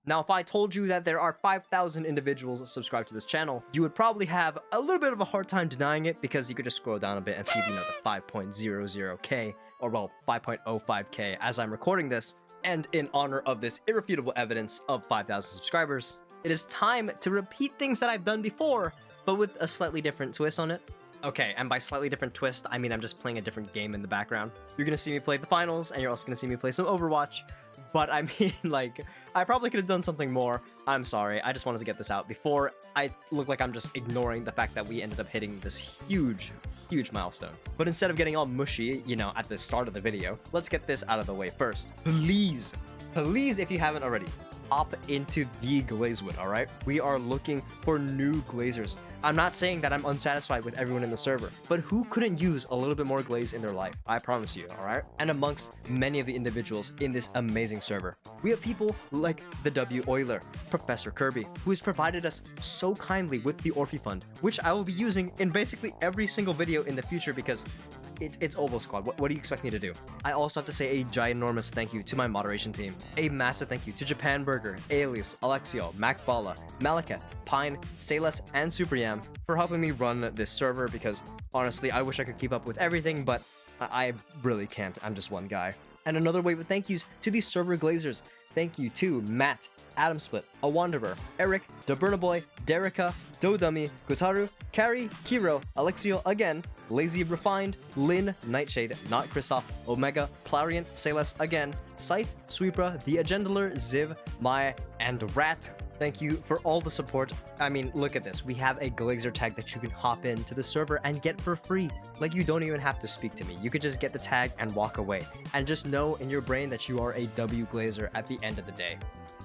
Now, if I told you that there are 5,000 individuals subscribed to this channel, you would probably have a little bit of a hard time denying it, because you could just scroll down a bit and see, the 5.00k, or well, 5.05k as I'm recording this. And in honor of this irrefutable evidence of 5,000 subscribers, it is time to repeat things that I've done before, but with a slightly different twist on it. Okay, and by slightly different twist, I mean I'm just playing a different game in the background. You're gonna see me play the finals, and you're also gonna see me play some Overwatch. But I mean, like, I probably could have done something more. I'm sorry, I just wanted to get this out before I look like I'm just ignoring the fact that we ended up hitting this huge milestone. But instead of getting all mushy, at the start of the video, let's get this out of the way first. Please, if you haven't already, hop into the Glazewood, alright? We are looking for new glazers. I'm not saying that I'm unsatisfied with everyone in the server, but who couldn't use a little bit more glaze in their life? I promise you, alright? And amongst many of the individuals in this amazing server, we have people like the W Oiler, Professor Kirby, who has provided us so kindly with the Orphe Fund, which I will be using in basically every single video in the future because it's Oval Squad. What do you expect me to do? I also have to say a ginormous thank you to my moderation team. A massive thank you to Japan Burger, Alias, Alexio, Macbala, Malaketh, Pine, Zenless, and Super Yam for helping me run this server, because honestly, I wish I could keep up with everything, but I really can't. I'm just one guy. And another wave of thank yous to these server glazers. Thank you to Matt, Adam Split, A Wanderer, Eric, Daburnaboy, Derica, Dodummy, Gotaru, Carrie, Kiro, Alexio again, Lazy Refined, Lynn, Nightshade, Not Christoph, Omega, Plarian, Zenless again, Scythe, Sweepra, The Agendaler, Ziv, Maya, and Rat. Thank you for all the support. I mean, look at this. We have a glazer tag that you can hop into the server and get for free. Like, you don't even have to speak to me. You could just get the tag and walk away. And just know in your brain that you are a W glazer at the end of the day.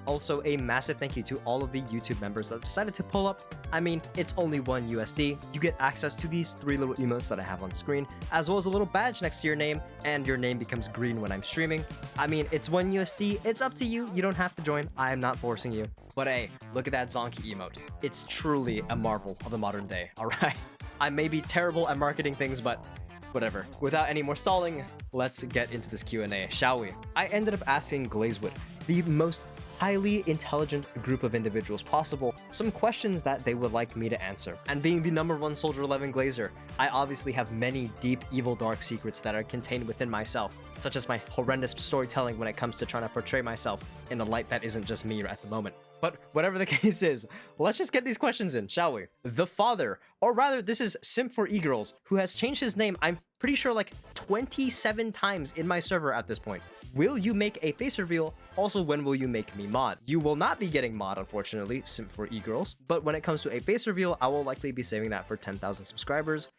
Also, a massive thank you to all of the YouTube members that decided to pull up. I mean, it's only $1 USD. You get access to these 3 little emotes that I have on screen, as well as a little badge next to your name, and your name becomes green when I'm streaming. I mean, it's $1 USD. It's up to you. You don't have to join. I am not forcing you. But hey, look at that Zonkey emote. It's truly a marvel of the modern day, alright? I may be terrible at marketing things, but whatever. Without any more stalling, let's get into this Q&A, shall we? I ended up asking Glazewood, the most highly intelligent group of individuals possible, some questions that they would like me to answer. And being the #1 Soldier 11 glazer, I obviously have many deep, evil, dark secrets that are contained within myself, such as my horrendous storytelling when it comes to trying to portray myself in a light that isn't just me at the moment. But whatever the case is, let's just get these questions in, shall we? The father, or rather, this is Simp for E-Girls, who has changed his name, I'm pretty sure, like 27 times in my server at this point. Will you make a face reveal? Also, when will you make me mod? You will not be getting mod, unfortunately, Simp for E-Girls. But when it comes to a face reveal, I will likely be saving that for 10,000 subscribers.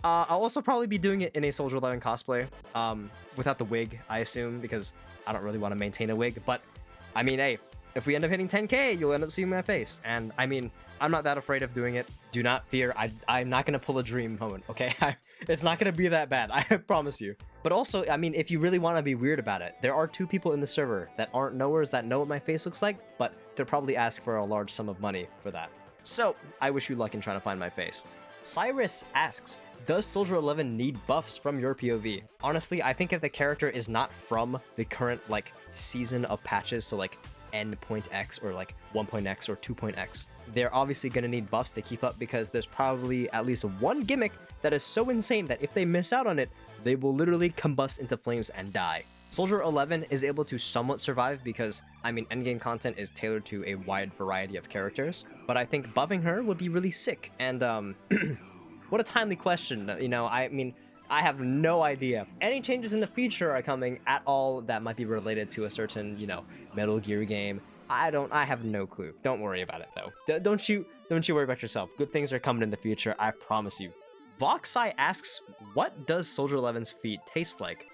I'll also probably be doing it in a Soldier 11 cosplay, without the wig, I assume, because I don't really want to maintain a wig. But, I mean, hey, if we end up hitting 10k, you'll end up seeing my face. And, I mean, I'm not that afraid of doing it. Do not fear. I'm not going to pull a dream moment, okay? It's not going to be that bad, I promise you. But also, I mean, if you really want to be weird about it, there are 2 people in the server that aren't knowers that know what my face looks like, but they'll probably ask for a large sum of money for that. So, I wish you luck in trying to find my face. Cyrus asks, does Soldier 11 need buffs from your POV? Honestly, I think if the character is not from the current, like, season of patches, so like N.X or like 1.x or 2.x, they're obviously going to need buffs to keep up, because there's probably at least one gimmick that is so insane that if they miss out on it, they will literally combust into flames and die. Soldier 11 is able to somewhat survive because, I mean, endgame content is tailored to a wide variety of characters, but I think buffing her would be really sick. And what a timely question. I mean, I have no idea if any changes in the future are coming at all that might be related to a certain, Metal Gear game. I have no clue. Don't worry about it though. Don't you worry about yourself. Good things are coming in the future, I promise you. Voxai asks, what does Soldier 11's feet taste like?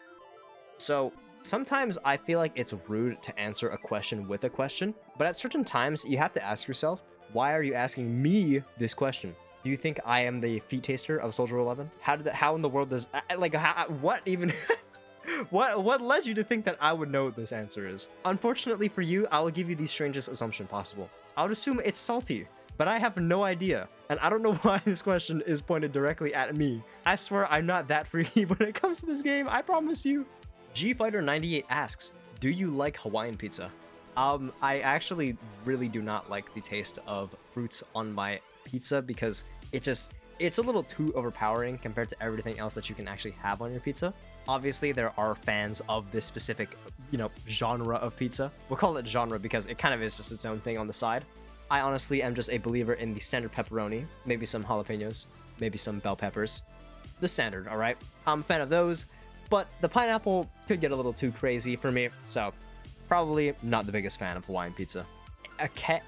So, sometimes I feel like it's rude to answer a question with a question, but at certain times you have to ask yourself, why are you asking me this question? Do you think I am the feet taster of Soldier 11? How in the world does, what even, what led you to think that I would know what this answer is? Unfortunately for you, I will give you the strangest assumption possible. I would assume it's salty, but I have no idea. And I don't know why this question is pointed directly at me. I swear I'm not that freaky when it comes to this game, I promise you. GFighter98 asks, do you like Hawaiian pizza? I actually really do not like the taste of fruits on my pizza because it's a little too overpowering compared to everything else that you can actually have on your pizza. Obviously, there are fans of this specific, genre of pizza. We'll call it genre because it kind of is just its own thing on the side. I honestly am just a believer in the standard pepperoni, maybe some jalapenos, maybe some bell peppers. The standard, all right? I'm a fan of those, but the pineapple could get a little too crazy for me, so probably not the biggest fan of Hawaiian pizza. Okay,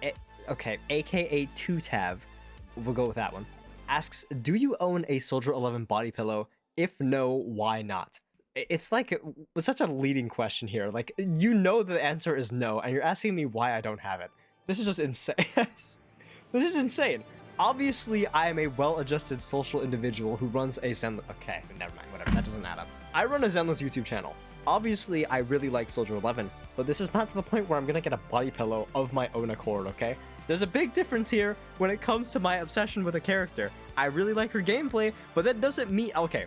aka 2Tav, we'll go with that one. Asks, do you own a Soldier 11 body pillow? If no, why not? It's like such a leading question here. Like, the answer is no, and you're asking me why I don't have it. This is just insane. This is insane. Obviously, I am a well-adjusted social individual who runs a Zenless... Okay, never mind, whatever, that doesn't add up. I run a Zenless YouTube channel. Obviously, I really like Soldier 11, but this is not to the point where I'm gonna get a body pillow of my own accord, okay? There's a big difference here when it comes to my obsession with a character. I really like her gameplay, but that doesn't mean... Okay,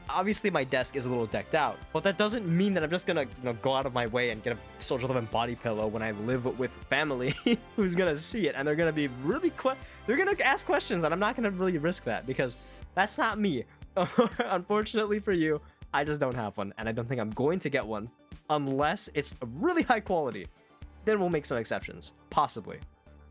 obviously my desk is a little decked out, but that doesn't mean that I'm just gonna go out of my way and get a Soldier 11 body pillow when I live with family who's gonna see it, and they're gonna be really they're gonna ask questions, and I'm not gonna really risk that because that's not me. Unfortunately for you, I just don't have one, and I don't think I'm going to get one unless it's really high quality. Then we'll make some exceptions, possibly.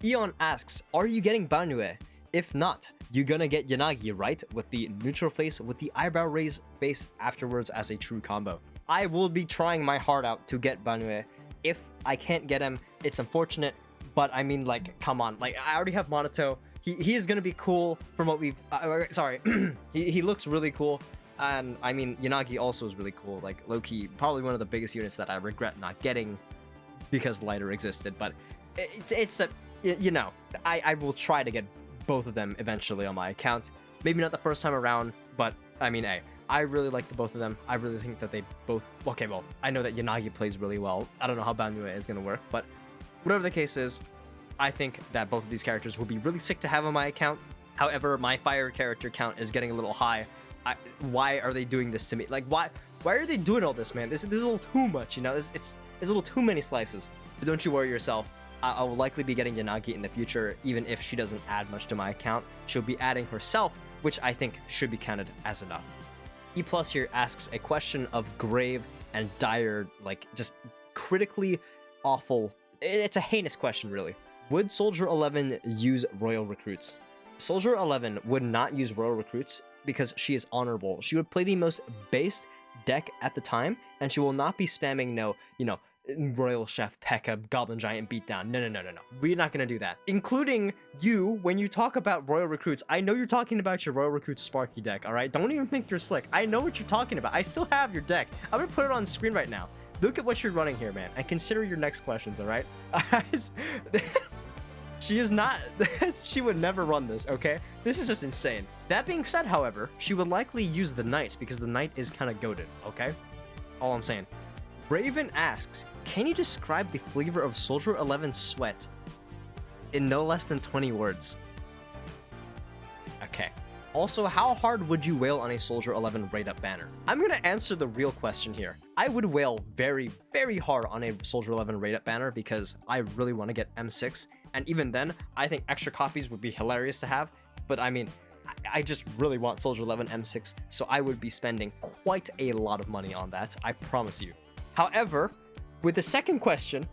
Eon asks, are you getting Banue? If not, you're gonna get Yanagi, right? With the neutral face with the eyebrow raise face afterwards as a true combo. I will be trying my heart out to get Banue. If I can't get him, it's unfortunate, but I mean, like, come on. Like, I already have Monato. He is gonna be cool from what we've... sorry. he looks really cool. And, I mean, Yanagi also is really cool. Like, low-key, probably one of the biggest units that I regret not getting because Lighter existed. But it's a... I will try to get both of them eventually on my account. Maybe not the first time around, but I mean, hey, I really like the both of them. I really think that they both... Okay, well, I know that Yanagi plays really well. I don't know how Banue is going to work, but whatever the case is, I think that both of these characters will be really sick to have on my account. However, my fire character count is getting a little high. Why are they doing this to me? Like, why are they doing all this, man? This is a little too much, It's a little too many slices. But don't you worry yourself. I will likely be getting Yanagi in the future, even if she doesn't add much to my account. She'll be adding herself, which I think should be counted as enough. E+ here asks a question of grave and dire, like, just critically awful. It's a heinous question, really. Would Soldier 11 use Royal recruits? Soldier 11 would not use Royal recruits because she is honorable. She would play the most based deck at the time, and she will not be spamming Royal Chef, P.E.K.K.A, Goblin Giant Beatdown. No. We're not gonna do that. Including you, when you talk about Royal Recruits, I know you're talking about your Royal Recruits Sparky deck, alright? Don't even think you're slick. I know what you're talking about. I still have your deck. I'm gonna put it on screen right now. Look at what you're running here, man, and consider your next questions, alright? She is not... She would never run this, okay? This is just insane. That being said, however, she would likely use the Knight because the Knight is kind of goated, okay? All I'm saying. Raven asks, can you describe the flavor of Soldier 11's sweat in no less than 20 words? Okay. Also, how hard would you wail on a Soldier 11 raid-up banner? I'm gonna answer the real question here. I would wail very, very hard on a Soldier 11 raid-up banner because I really want to get M6, and even then, I think extra copies would be hilarious to have, but I mean, I just really want Soldier 11 M6, so I would be spending quite a lot of money on that, I promise you. However, with the second question,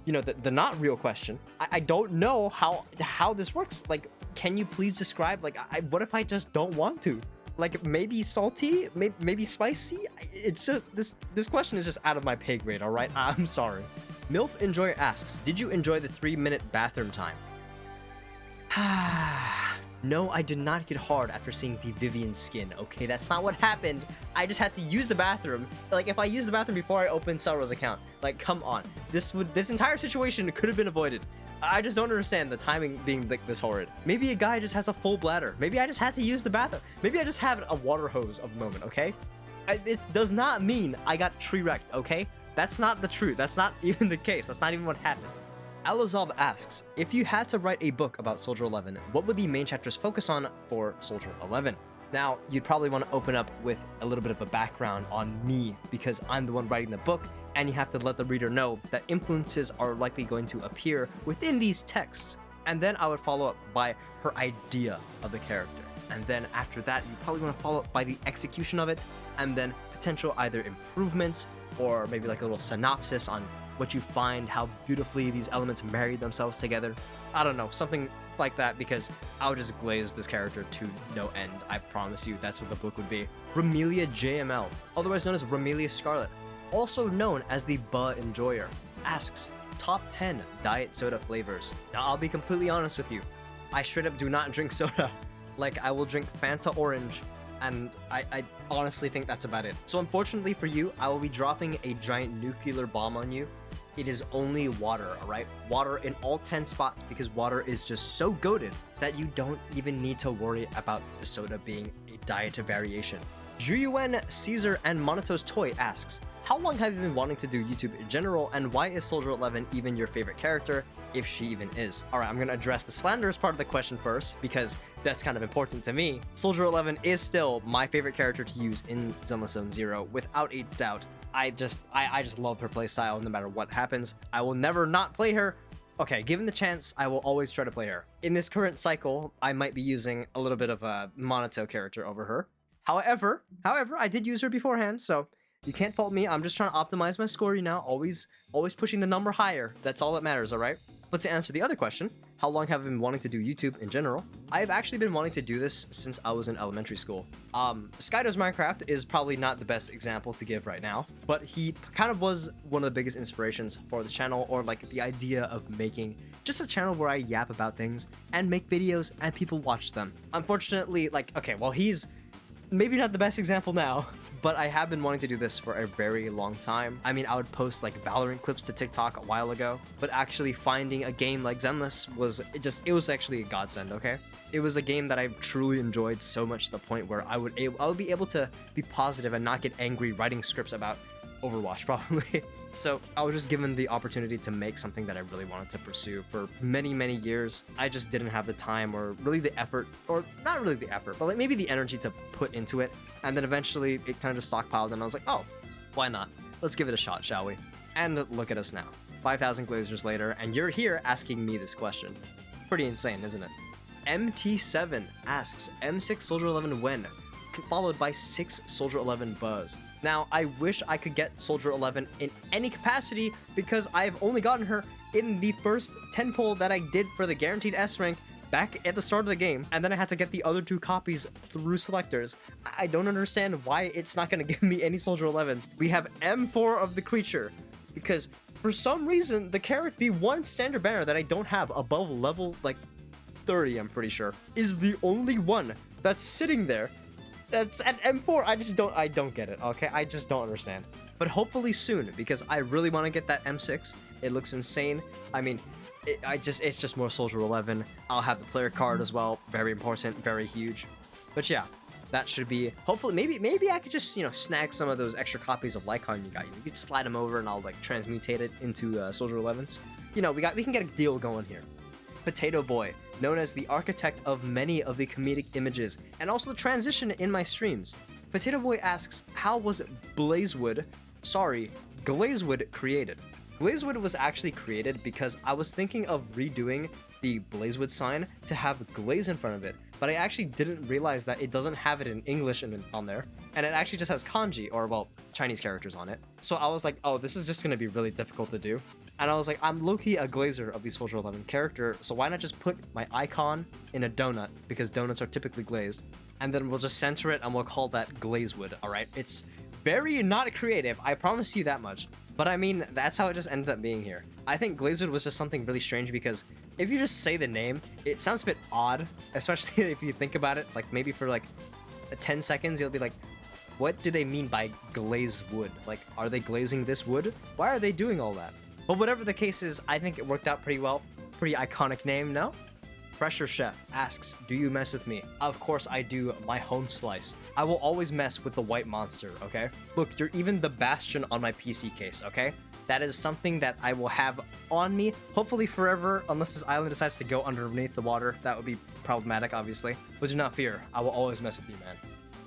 the not real question, I don't know how this works. Like, can you please describe, like, what if I just don't want to? Like, maybe salty, maybe spicy? It's just, this question is just out of my pay grade, all right? I'm sorry. MILF Enjoyer asks, did you enjoy the 3-minute bathroom time? No, I did not get hard after seeing the Vivian skin, okay? That's not what happened. I just had to use the bathroom. Like, if I used the bathroom before I opened Selro's account, like, come on. This entire situation could have been avoided. I just don't understand the timing being like this horrid. Maybe a guy just has a full bladder. Maybe I just had to use the bathroom. Maybe I just have a water hose of the moment, okay? It does not mean I got tree wrecked, okay? That's not the truth. That's not even the case. That's not even what happened. Alazab asks, if you had to write a book about Soldier 11, what would the main chapters focus on for Soldier 11? Now, you'd probably want to open up with a little bit of a background on me because I'm the one writing the book, and you have to let the reader know that influences are likely going to appear within these texts. And then I would follow up by her idea of the character. And then after that, you probably want to follow up by the execution of it, and then potential either improvements or maybe like a little synopsis on what you find, how beautifully these elements marry themselves together. I don't know, something like that, because I would just glaze this character to no end. I promise you, that's what the book would be. Romelia JML, otherwise known as Romelia Scarlet, also known as the Buh Enjoyer, asks, top 10 diet soda flavors. Now, I'll be completely honest with you. I straight up do not drink soda. Like, I will drink Fanta Orange, and I honestly think that's about it. So unfortunately for you, I will be dropping a giant nuclear bomb on you. It is only water, alright? Water in all 10 spots, because water is just so goated that you don't even need to worry about the soda being a diet variation. Juyuen, Caesar, and Monotose Toy asks, how long have you been wanting to do YouTube in general, and why is Soldier 11 even your favorite character, if she even is? Alright, I'm gonna address the slanderous part of the question first, because that's kind of important to me. Soldier 11 is still my favorite character to use in Zenless Zone Zero, without a doubt. I just love her playstyle no matter what happens. I will never not play her. Okay, given the chance, I will always try to play her. In this current cycle, I might be using a little bit of a Monoto character over her. However, I did use her beforehand, so you can't fault me. I'm just trying to optimize my score, you know, always pushing the number higher. That's all that matters, all right? But to answer the other question, how long have I been wanting to do YouTube in general? I've actually been wanting to do this since I was in elementary school. Skydo's Minecraft is probably not the best example to give right now, but he kind of was one of the biggest inspirations for the channel, or like the idea of making just a channel where I yap about things and make videos and people watch them. Unfortunately, like, okay, well, he's maybe not the best example now, but I have been wanting to do this for a very long time. I mean, I would post like Valorant clips to TikTok a while ago, but actually finding a game like Zenless was it was actually a godsend, okay? It was a game that I've truly enjoyed so much to the point where I would be able to be positive and not get angry writing scripts about Overwatch probably. So I was just given the opportunity to make something that I really wanted to pursue for many, many years. I just didn't have the time or really the effort, or not really the effort, but like maybe the energy to put into it. And then eventually it kind of just stockpiled, and I was like, oh, why not? Let's give it a shot, shall we? And look at us now, 5,000 glazers later, and you're here asking me this question. Pretty insane, isn't it? MT7 asks, M6 Soldier 11 when? Followed by 6 Soldier 11 Buzz. Now, I wish I could get Soldier 11 in any capacity, because I've only gotten her in the first 10 pull that I did for the guaranteed S rank back at the start of the game, and then I had to get the other 2 copies through selectors. I don't understand why it's not going to give me any Soldier 11s. We have M4 of the creature, because for some reason, the one standard banner that I don't have above level, like, 30, I'm pretty sure, is the only one that's sitting there that's at M4. I don't get it, okay? I just don't understand. But hopefully soon, because I really want to get that M6. It looks insane. I mean, it's just more Soldier 11. I'll have the player card as well. Very important, very huge. But yeah, that should be, hopefully, maybe I could just, you know, snag some of those extra copies of Lycon you got. You could slide them over and I'll like transmutate it into Soldier 11s. You know, we can get a deal going here. Potato Boy, known as the architect of many of the comedic images, and also the transition in my streams. Potato Boy asks, how was Glazewood created? Glazewood was actually created because I was thinking of redoing the Glazewood sign to have glaze in front of it, but I actually didn't realize that it doesn't have it in English on there, and it actually just has kanji, or well, Chinese characters on it. So I was like, oh, this is just gonna be really difficult to do. And I was like, I'm low-key a glazer of the Soldier 11 character, so why not just put my icon in a donut, because donuts are typically glazed, and then we'll just center it and we'll call that Glazewood, alright? It's very not creative, I promise you that much. But I mean, that's how it just ended up being here. I think Glazewood was just something really strange, because if you just say the name, it sounds a bit odd, especially if you think about it, like maybe for like 10 seconds, you'll be like, what do they mean by Glazewood? Like, are they glazing this wood? Why are they doing all that? But whatever the case is, I think it worked out pretty well. Pretty iconic name, no? Pressure Chef asks, do you mess with me? Of course I do, my home slice. I will always mess with the white monster, okay? Look, you're even the Bastion on my PC case, okay? That is something that I will have on me, hopefully forever, unless this island decides to go underneath the water. That would be problematic, obviously. But do not fear, I will always mess with you, man.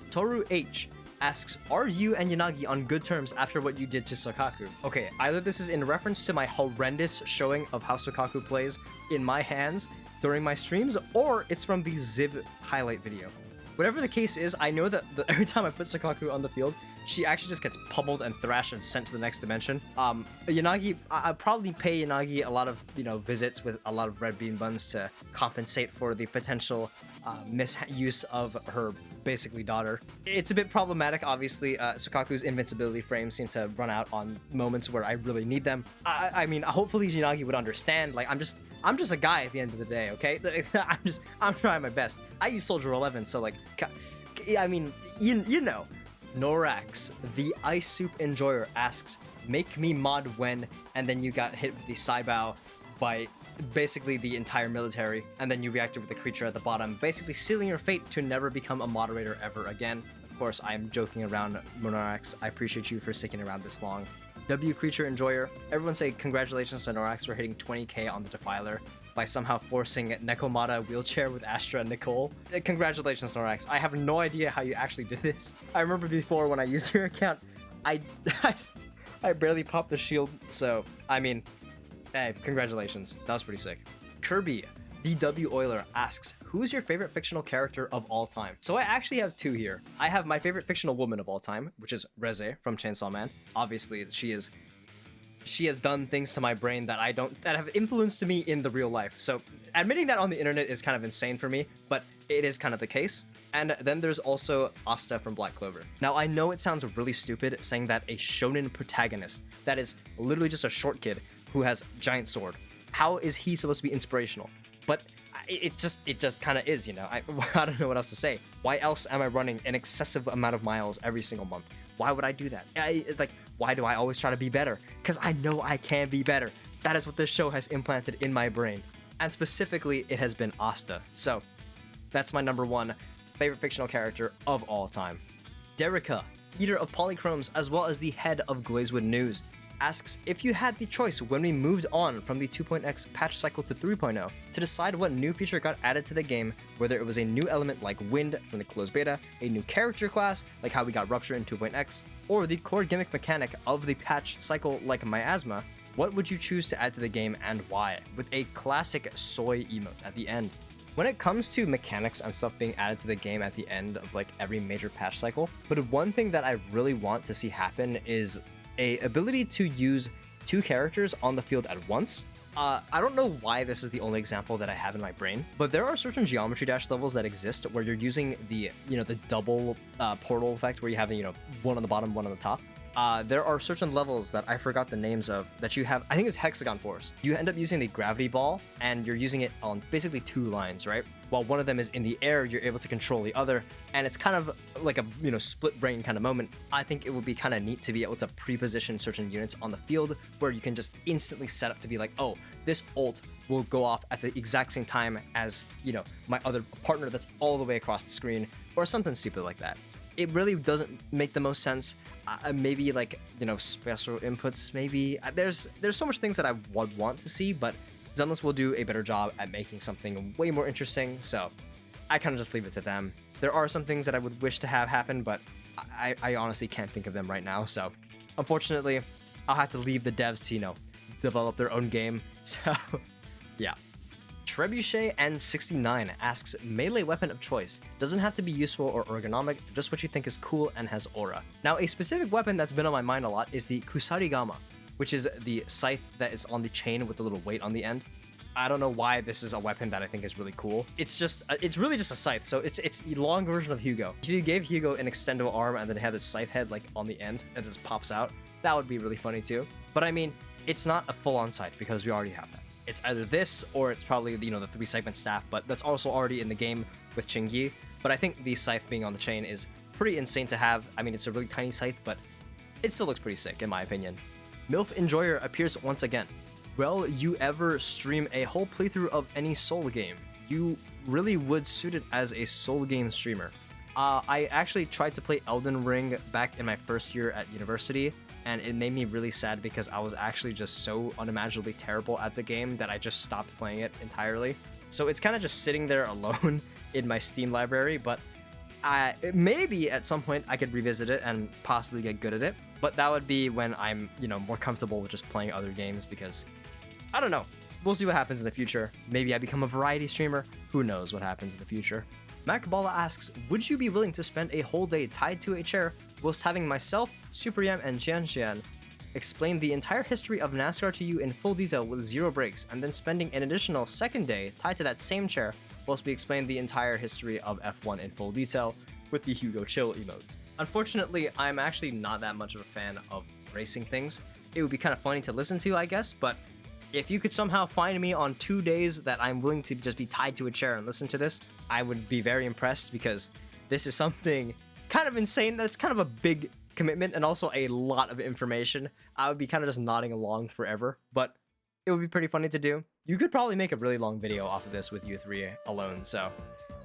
Toru H. asks, are you and Yanagi on good terms after what you did to Sokaku? Okay, either this is in reference to my horrendous showing of how Sokaku plays in my hands during my streams, or it's from the Ziv highlight video. Whatever the case is, I know that every time I put Sokaku on the field, she actually just gets pummeled and thrashed and sent to the next dimension. Yanagi, I'd probably pay Yanagi a lot of, visits with a lot of red bean buns to compensate for the potential misuse of her basically daughter. It's a bit problematic, obviously. Sokaku's invincibility frames seem to run out on moments where I really need them. I mean, hopefully Yanagi would understand. Like, I'm just a guy at the end of the day, okay? I'm trying my best. I use Soldier 11, so like, I mean, you know. Norax, the ice soup enjoyer, asks, make me mod when, and then you got hit with the Saibao by basically the entire military, and then you reacted with the creature at the bottom, basically sealing your fate to never become a moderator ever again. Of course, I'm joking around, Norax. I appreciate you for sticking around this long. W creature enjoyer, everyone say congratulations to Norax for hitting 20k on the Defiler by somehow forcing Nekomata wheelchair with Astra and Nicole. Congratulations, Norax. I have no idea how you actually did this. I remember before when I used your account, I barely popped the shield, so, I mean, hey, congratulations. That was pretty sick. Kirby, BW Euler, asks, who is your favorite fictional character of all time? So I actually have two here. I have my favorite fictional woman of all time, which is Reze from Chainsaw Man. Obviously, she has done things to my brain that have influenced me in the real life. So admitting that on the internet is kind of insane for me, but it is kind of the case. And then there's also Asta from Black Clover. Now, I know it sounds really stupid saying that a shonen protagonist that is literally just a short kid who has giant sword, how is he supposed to be inspirational? But it just kind of is, I don't know what else to say. Why else am I running an excessive amount of miles every single month? Why would I do that? Why do I always try to be better? Because I know I can be better. That is what this show has implanted in my brain. And specifically, it has been Asta. So, that's my number one favorite fictional character of all time. Derica, eater of polychromes as well as the head of Glazewood News, asks, if you had the choice when we moved on from the 2.x patch cycle to 3.0 to decide what new feature got added to the game, whether it was a new element like wind from the closed beta, a new character class like how we got rupture in 2.x, or the core gimmick mechanic of the patch cycle like miasma, what would you choose to add to the game and why? With a classic soy emote at the end. When it comes to mechanics and stuff being added to the game at the end of like every major patch cycle, but one thing that I really want to see happen is a ability to use two characters on the field at once. I don't know why this is the only example that I have in my brain, but there are certain Geometry Dash levels that exist where you're using the double portal effect where you have one on the bottom, one on the top. There are certain levels that I forgot the names of that you have. I think it's Hexagon Force. You end up using the gravity ball and you're using it on basically two lines, right? While one of them is in the air, you're able to control the other, and it's kind of like a split brain kind of moment. I think it would be kind of neat to be able to pre-position certain units on the field where you can just instantly set up to be like, oh, this ult will go off at the exact same time as my other partner that's all the way across the screen, or something stupid like that. It really doesn't make the most sense. Maybe like special inputs. Maybe there's so much things that I would want to see, but Zenless will do a better job at making something way more interesting, so I kind of just leave it to them. There are some things that I would wish to have happen, but I honestly can't think of them right now, so unfortunately, I'll have to leave the devs to, develop their own game, so yeah. Trebuchet N69 asks, melee weapon of choice. Doesn't have to be useful or ergonomic, just what you think is cool and has aura. Now, a specific weapon that's been on my mind a lot is the Kusarigama, which is the scythe that is on the chain with the little weight on the end. I don't know why this is a weapon that I think is really cool. It's really just a scythe, so it's a long version of Hugo. If you gave Hugo an extendable arm and then had this scythe head like on the end that just pops out, that would be really funny too. But I mean, it's not a full-on scythe because we already have that. It's either this or it's probably the 3-segment staff, but that's also already in the game with Chingy. But I think the scythe being on the chain is pretty insane to have. I mean, it's a really tiny scythe, but it still looks pretty sick in my opinion. MILF Enjoyer appears once again. Will you ever stream a whole playthrough of any Soul game? You really would suit it as a Soul game streamer. I actually tried to play Elden Ring back in my first year at university, and it made me really sad because I was actually just so unimaginably terrible at the game that I just stopped playing it entirely. So it's kind of just sitting there alone in my Steam library, but Maybe at some point I could revisit it and possibly get good at it, but that would be when I'm, more comfortable with just playing other games, because I don't know. We'll see what happens in the future. Maybe I become a variety streamer. Who knows what happens in the future. Macbala asks, would you be willing to spend a whole day tied to a chair whilst having myself, Superyam, and Xian explain the entire history of NASCAR to you in full detail with 0 breaks, and then spending an additional second day tied to that same chair whilst we explain the entire history of F1 in full detail with the Hugo Chill emote? Unfortunately, I'm actually not that much of a fan of racing things. It would be kind of funny to listen to, I guess, but if you could somehow find me on 2 days that I'm willing to just be tied to a chair and listen to this, I would be very impressed, because this is something kind of insane. That's kind of a big commitment and also a lot of information. I would be kind of just nodding along forever, but it would be pretty funny to do. You could probably make a really long video off of this with you three alone, so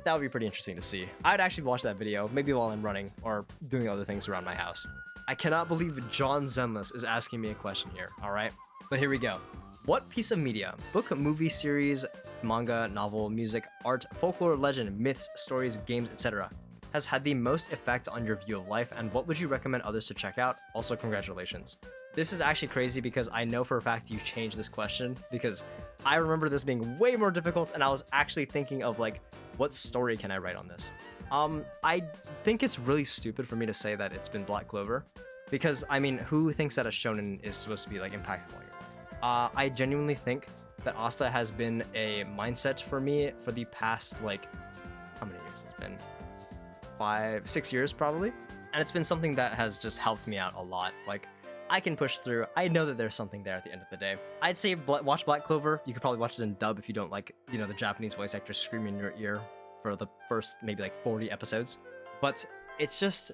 that would be pretty interesting to see. I'd actually watch that video, maybe while I'm running or doing other things around my house. I cannot believe John Zenless is asking me a question here, alright? But here we go. What piece of media, book, movie, series, manga, novel, music, art, folklore, legend, myths, stories, games, etc. has had the most effect on your view of life, and what would you recommend others to check out? Also, congratulations. This is actually crazy because I know for a fact you changed this question, because I remember this being way more difficult, and I was actually thinking of like, what story can I write on this? I think it's really stupid for me to say that it's been Black Clover, because I mean, who thinks that a shonen is supposed to be like impactful in your life? I genuinely think that Asta has been a mindset for me for the past, like, how many years? It's been 5, 6 years probably. And it's been something that has just helped me out a lot. Like, I can push through. I know that there's something there at the end of the day. I'd say watch Black Clover. You could probably watch it in dub if you don't like, the Japanese voice actor screaming in your ear for the first maybe like 40 episodes. But it's just...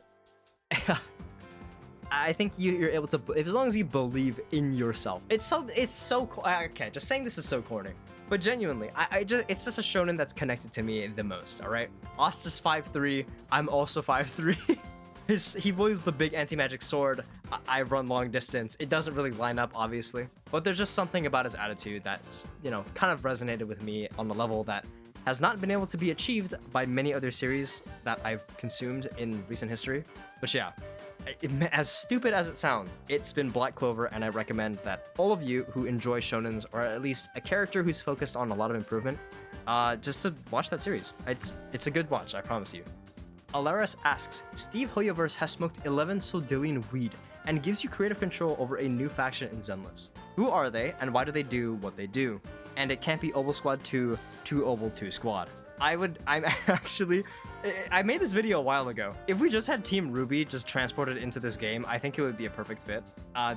I think you're able to, as long as you believe in yourself. It's so okay, just saying this is so corny, but genuinely, it's just a shonen that's connected to me the most, all right? Asta's 5'3", I'm also 5'3". He wields the big anti-magic sword, I run long distance. It doesn't really line up, obviously, but there's just something about his attitude that's, kind of resonated with me on a level that has not been able to be achieved by many other series that I've consumed in recent history. But yeah, as stupid as it sounds, it's been Black Clover, and I recommend that all of you who enjoy shonens, or at least a character who's focused on a lot of improvement, just to watch that series. It's a good watch, I promise you. Alaris asks, Steve Hoyoverse has smoked 11 Sodillion weed and gives you creative control over a new faction in Zenless. Who are they, and why do they do what they do? And it can't be Obel Squad 2 to Obel 2 Squad. I made this video a while ago. If we just had Team Ruby just transported into this game, I think it would be a perfect fit.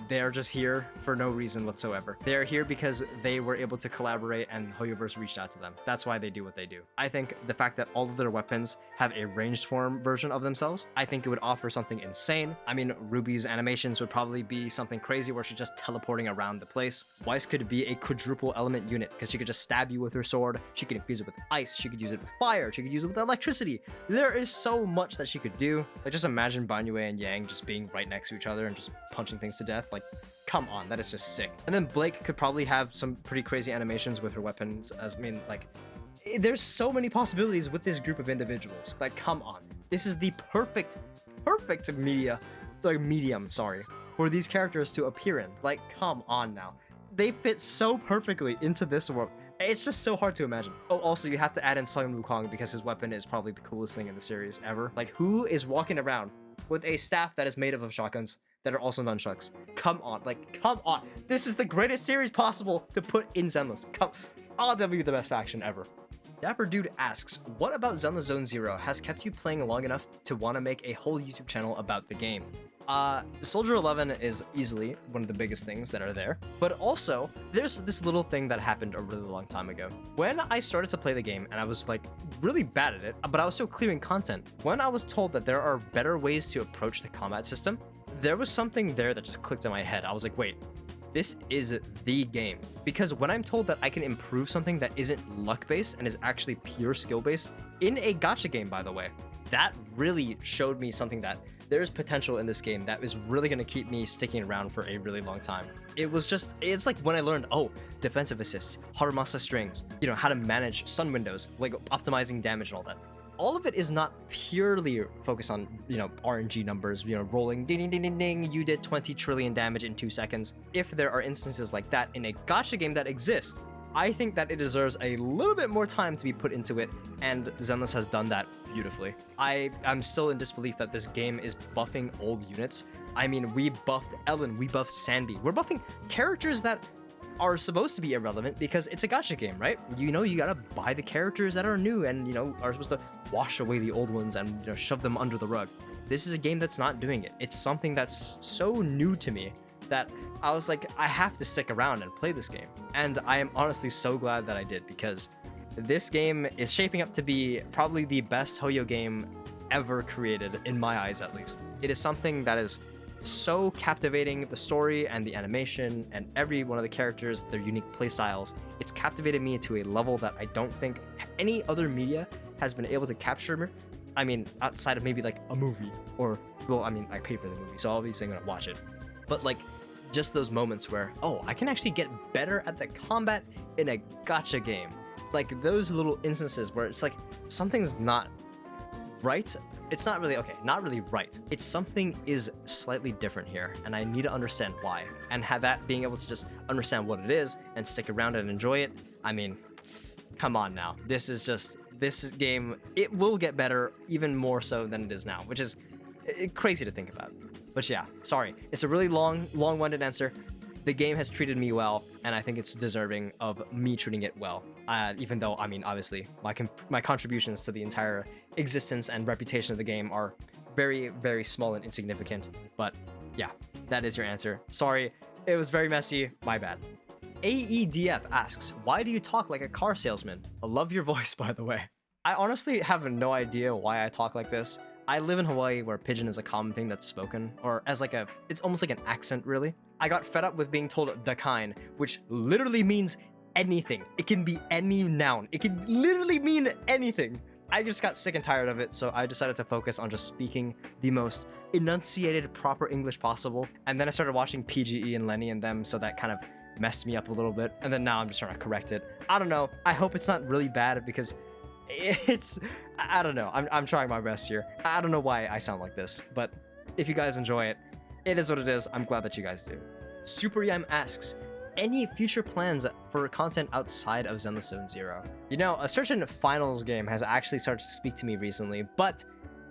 They're just here for no reason whatsoever. They're here because they were able to collaborate and Hoyoverse reached out to them. That's why they do what they do. I think the fact that all of their weapons have a ranged form version of themselves, I think it would offer something insane. I mean, Ruby's animations would probably be something crazy where she's just teleporting around the place. Weiss could be a quadruple element unit because she could just stab you with her sword. She could infuse it with ice. She could use it with fire. She could use it with electricity. There is so much that she could do. Like, just imagine Banyue and Yang just being right next to each other and just punching things to death. Like, come on, that is just sick. And then Blake could probably have some pretty crazy animations with her weapons. There's so many possibilities with this group of individuals. Like, come on. This is the perfect medium, for these characters to appear in. Like, come on now. They fit so perfectly into this world. It's just so hard to imagine. Oh, also, you have to add in Sun Wukong because his weapon is probably the coolest thing in the series ever. Like, who is walking around with a staff that is made up of shotguns that are also nunchucks? Come on, come on. This is the greatest series possible to put in Zenless. That'll be the best faction ever. Dapper Dude asks, what about Zenless Zone Zero has kept you playing long enough to want to make a whole YouTube channel about the game? Soldier 11 is easily one of the biggest things that are there, but also there's this little thing that happened a really long time ago. When I started to play the game, and I was like really bad at it, but I was still clearing content, when I was told that there are better ways to approach the combat system, there was something there that just clicked in my head. I was like, wait, this is the game. Because when I'm told that I can improve something that isn't luck-based and is actually pure skill-based, in a gacha game, by the way, that really showed me something that there's potential in this game that is really going to keep me sticking around for a really long time. It's like when I learned, defensive assists, Harumasa strings, how to manage stun windows, like optimizing damage and all that. all of it is not purely focused on, RNG numbers, rolling ding ding ding ding ding, you did 20 trillion damage in 2 seconds. If there are instances like that in a gacha game that exists, I think that it deserves a little bit more time to be put into it, and Zenless has done that beautifully. I'm still in disbelief that this game is buffing old units. I mean, we buffed Ellen, we buffed Sandy. We're buffing characters that are supposed to be irrelevant because it's a gacha game, right? You gotta buy the characters that are new and, are supposed to wash away the old ones and, shove them under the rug. This is a game that's not doing it. It's something that's so new to me that I was like, I have to stick around and play this game. And I am honestly so glad that I did, because this game is shaping up to be probably the best Hoyo game ever created, in my eyes at least. It is something that is so captivating, the story and the animation and every one of the characters, their unique playstyles. It's captivated me to a level that I don't think any other media has been able to capture. I mean, outside of maybe like a movie, or, well, I mean, I paid for the movie, so obviously I'm gonna watch it. But like, just those moments where, oh, I can actually get better at the combat in a gacha game. Like those little instances where it's like, something's not right. It's not really, okay, not really right. It's something is slightly different here, and I need to understand why. And have that being able to just understand what it is and stick around and enjoy it. I mean, come on now. This game, it will get better even more so than it is now, which is crazy to think about. But yeah, sorry. It's a really long-winded answer. The game has treated me well, and I think it's deserving of me treating it well. Even though, I mean, obviously, my contributions to the entire existence and reputation of the game are very, very small and insignificant. But yeah, that is your answer. Sorry, it was very messy. My bad. AEDF asks, why do you talk like a car salesman? I love your voice, by the way. I honestly have no idea why I talk like this. I live in Hawaii, where pidgin is a common thing that's spoken, or as like it's almost like an accent, really. I got fed up with being told dakain, which literally means anything. It can be any noun. It can literally mean anything. I just got sick and tired of it, so I decided to focus on just speaking the most enunciated, proper English possible. And then I started watching PGE and Lenny and them, so that kind of messed me up a little bit. And then now I'm just trying to correct it. I don't know. I hope it's not really bad, because I don't know. I'm trying my best here. I don't know why I sound like this, but if you guys enjoy it, it is what it is. I'm glad that you guys do. Super Yam asks, any future plans for content outside of Zenless Zone Zero? A certain finals game has actually started to speak to me recently, but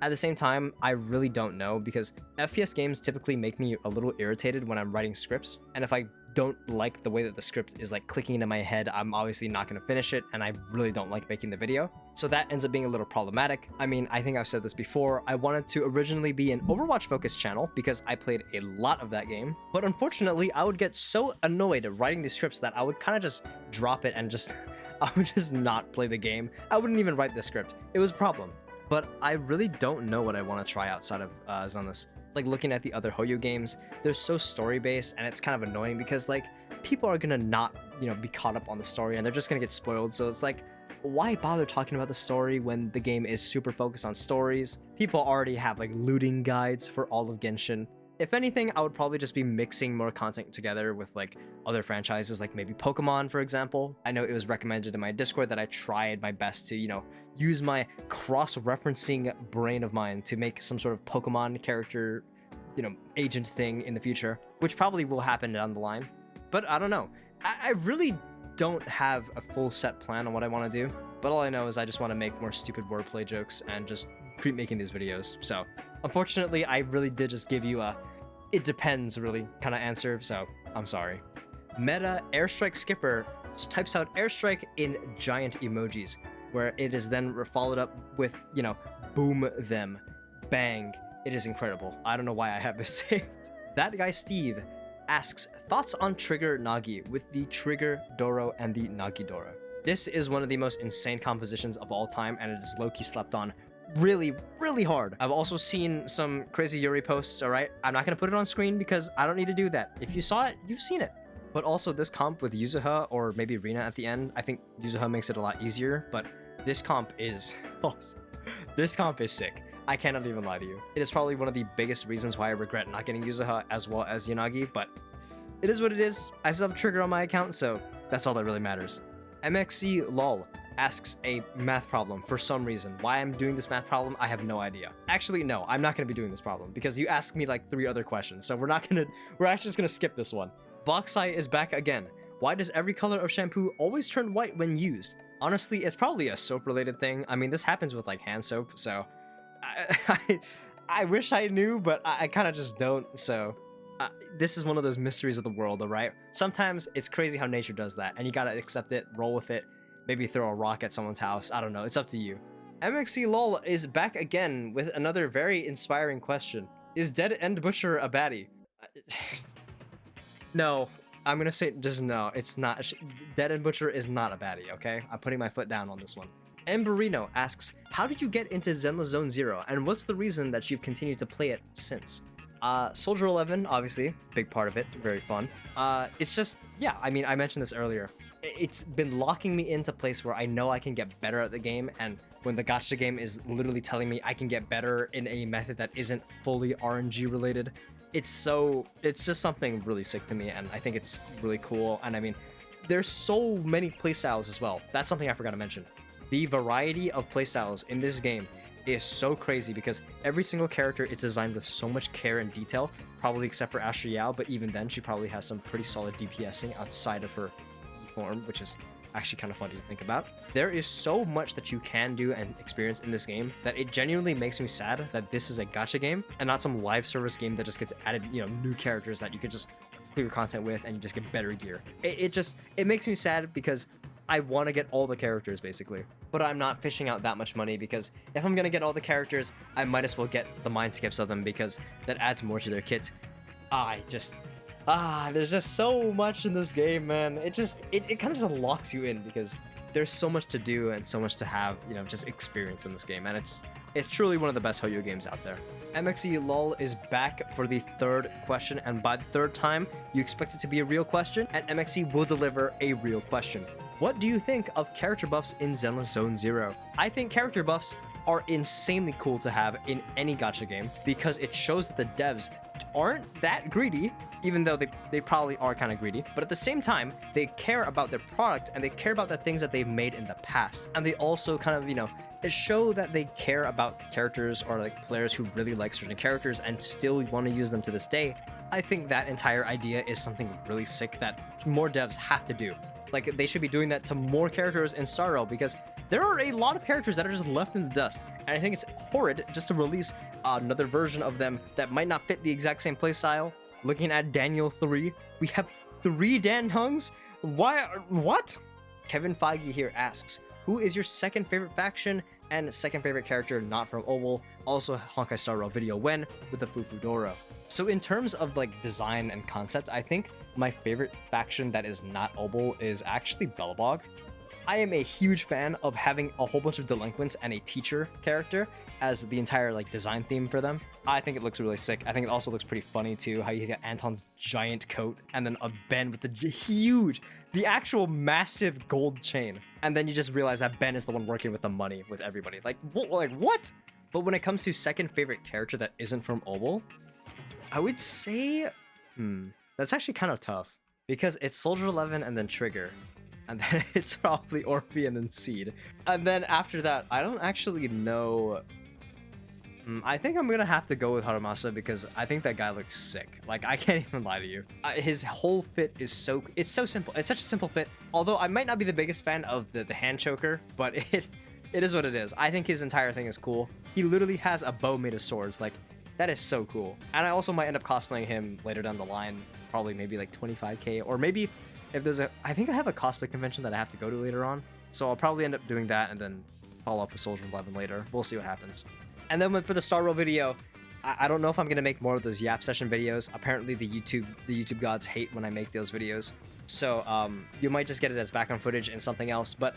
at the same time, I really don't know, because FPS games typically make me a little irritated when I'm writing scripts, and if I don't like the way that the script is like clicking into my head, I'm obviously not going to finish it, and I really don't like making the video. So that ends up being a little problematic. I mean, I think I've said this before, I wanted to originally be an Overwatch focused channel because I played a lot of that game, but unfortunately I would get so annoyed writing these scripts that I would kind of just drop it and just I would just not play the game. I wouldn't even write the script. It was a problem. But I really don't know what I want to try outside of Zenless. Like, looking at the other Hoyo games, they're so story-based, and it's kind of annoying because, like, people are gonna not, be caught up on the story, and they're just gonna get spoiled. So it's like, why bother talking about the story when the game is super focused on stories? People already have, like, looting guides for all of Genshin. If anything, I would probably just be mixing more content together with, like, other franchises, like maybe Pokemon, for example. I know it was recommended in my Discord that I tried my best to, use my cross-referencing brain of mine to make some sort of Pokemon character, agent thing in the future, which probably will happen down the line. But I don't know. I really don't have a full set plan on what I want to do, but all I know is I just want to make more stupid wordplay jokes and just keep making these videos. So unfortunately, I really did just give you a it depends really kind of answer, so I'm sorry. Meta Airstrike Skipper types out airstrike in giant emojis, where it is then followed up with, boom them, bang. It is incredible. I don't know why I have this saved. That guy Steve asks, thoughts on Trigger Nagi with the Trigger Doro and the Nagi Doro. This is one of the most insane compositions of all time, and it is low-key slept on really, really hard. I've also seen some crazy Yuri posts, alright? I'm not gonna put it on screen because I don't need to do that. If you saw it, you've seen it. But also this comp with Yuzuha or maybe Rina at the end, I think Yuzuha makes it a lot easier, but this comp is this comp is sick. I cannot even lie to you. It is probably one of the biggest reasons why I regret not getting Yuzuha as well as Yanagi, but it is what it is. I still have Trigger on my account, so that's all that really matters. MXC lol. asks a math problem for some reason. Why I'm doing this math problem, I have no idea. Actually, no, I'm not gonna be doing this problem because you asked me like 3 other questions, so we're actually just gonna skip this one. Voxai is back again. Why does every color of shampoo always turn white when used? Honestly, it's probably a soap-related thing. I mean, this happens with like hand soap, so I wish I knew, but I kind of just don't, so this is one of those mysteries of the world, alright? Sometimes it's crazy how nature does that, and you gotta accept it, roll with it, maybe throw a rock at someone's house, I don't know, it's up to you. MXC LOL is back again with another very inspiring question. Is Dead End Butcher a baddie? No, I'm gonna say just no, it's not. Dead End Butcher is not a baddie, okay? I'm putting my foot down on this one. Emberino asks, how did you get into Zenless Zone Zero, and what's the reason that you've continued to play it since? Soldier 11, obviously, big part of it, very fun. It's just, yeah, I mean, I mentioned this earlier. It's been locking me into a place where I know I can get better at the game, and when the gacha game is literally telling me I can get better in a method that isn't fully RNG related, it's just something really sick to me, and I think it's really cool. And I mean, there's so many playstyles as well. That's something I forgot to mention. The variety of playstyles in this game is so crazy because every single character is designed with so much care and detail, probably except for Asriel, but even then she probably has some pretty solid DPSing outside of her form, which is actually kind of funny to think about. There is so much that you can do and experience in this game that it genuinely makes me sad that this is a gacha game and not some live service game that just gets added, you know, new characters that you could just clear content with and you just get better gear. It makes me sad because I want to get all the characters basically, but I'm not fishing out that much money because if I'm gonna get all the characters, I might as well get the mind skips of them because that adds more to their kit. There's just so much in this game, man. It kind of just locks you in because there's so much to do and so much to have, you know, just experience in this game, and it's truly one of the best Hoyo games out there. MXE LOL is back for the 3rd question, and by the 3rd time, you expect it to be a real question, and MXE will deliver a real question. What do you think of character buffs in Zenless Zone Zero? I think character buffs are insanely cool to have in any gacha game because it shows that the devs aren't that greedy, even though they probably are kind of greedy, but at the same time, they care about their product and they care about the things that they've made in the past. And they also kind of, you know, show that they care about characters or like players who really like certain characters and still want to use them to this day. I think that entire idea is something really sick that more devs have to do. Like, they should be doing that to more characters in Star Rail because there are a lot of characters that are just left in the dust. And I think it's horrid just to release another version of them that might not fit the exact same playstyle. Looking at Daniel 3, we have 3 Dan Hungs? Why? What? Kevin Feige here asks, who is your second favorite faction and second favorite character not from Oval? Also, Honkai Star Rail video when with the Fufudoro. So in terms of like design and concept, I think my favorite faction that is not Obel is actually Belobog. I am a huge fan of having a whole bunch of delinquents and a teacher character as the entire like design theme for them. I think it looks really sick. I think it also looks pretty funny too, how you get Anton's giant coat and then a Ben with the actual massive gold chain. And then you just realize that Ben is the one working with the money with everybody. Like what? But when it comes to second favorite character that isn't from Obel, I would say, that's actually kind of tough because it's Soldier 11 and then Trigger. And then it's probably Orphe and then Seed. And then after that, I don't actually know. I think I'm gonna have to go with Haramasa because I think that guy looks sick. Like, I can't even lie to you. His whole fit is so simple. It's such a simple fit. Although I might not be the biggest fan of the hand choker, but it is what it is. I think his entire thing is cool. He literally has a bow made of swords. Like, that is so cool. And I also might end up cosplaying him later down the line, probably maybe like 25k, or maybe if there's I think I have a cosplay convention that I have to go to later on, so I'll probably end up doing that and then follow up with Soldier 11 later. We'll see what happens. And then for the Star Rail video, I don't know if I'm gonna make more of those Yap session videos. Apparently the YouTube gods hate when I make those videos, so you might just get it as background footage and something else. But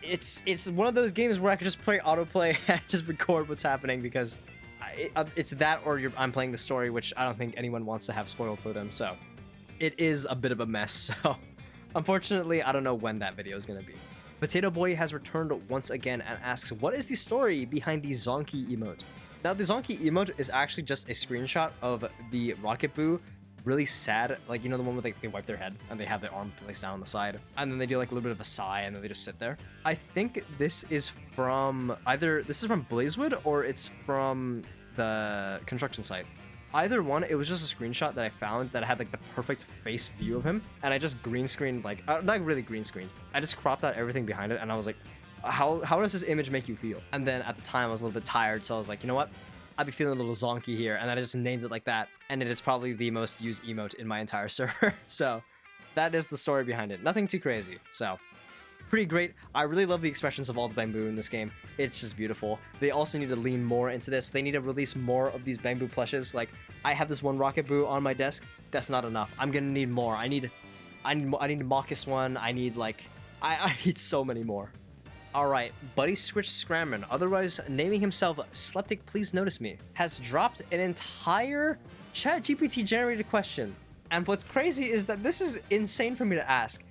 it's one of those games where I could just play autoplay and just record what's happening because it's that or I'm playing the story, which I don't think anyone wants to have spoiled for them. So it is a bit of a mess. So unfortunately, I don't know when that video is gonna be. Potato Boy has returned once again and asks, what is the story behind the Zonkey emote? Now, the Zonkey emote is actually just a screenshot of the Rocket Boo really sad, like, you know, the one where they wipe their head and they have their arm placed down on the side and then they do like a little bit of a sigh and then they just sit there. I think this is from Glazewood or it's from the construction site. Either one, it was just a screenshot that I found that had like the perfect face view of him, and I just green screened, like, not really green screened, I just cropped out everything behind it, and I was like, how does this image make you feel? And then at the time I was a little bit tired, so I was like, you know what, I'd be feeling a little Zonkey here, and then I just named it like that, and it is probably the most used emote in my entire server. So that is the story behind it. Nothing too crazy. So pretty great. I really love the expressions of all the bamboo in this game. It's just beautiful. They also need to lean more into this. They need to release more of these bamboo plushes. Like, I have this one rocket boo on my desk. That's not enough. I'm gonna need more. I need a Marcus one. I need like, I need so many more. All right, Buddy Switch Scramman, otherwise naming himself SLeptik, please notice me, has dropped an entire ChatGPT generated question. And what's crazy is that this is insane for me to ask.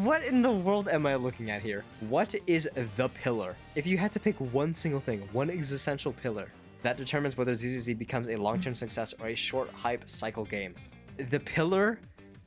What in the world am I looking at here? What is the pillar? If you had to pick one single thing, one existential pillar, that determines whether ZZZ becomes a long-term success or a short hype cycle game. The pillar?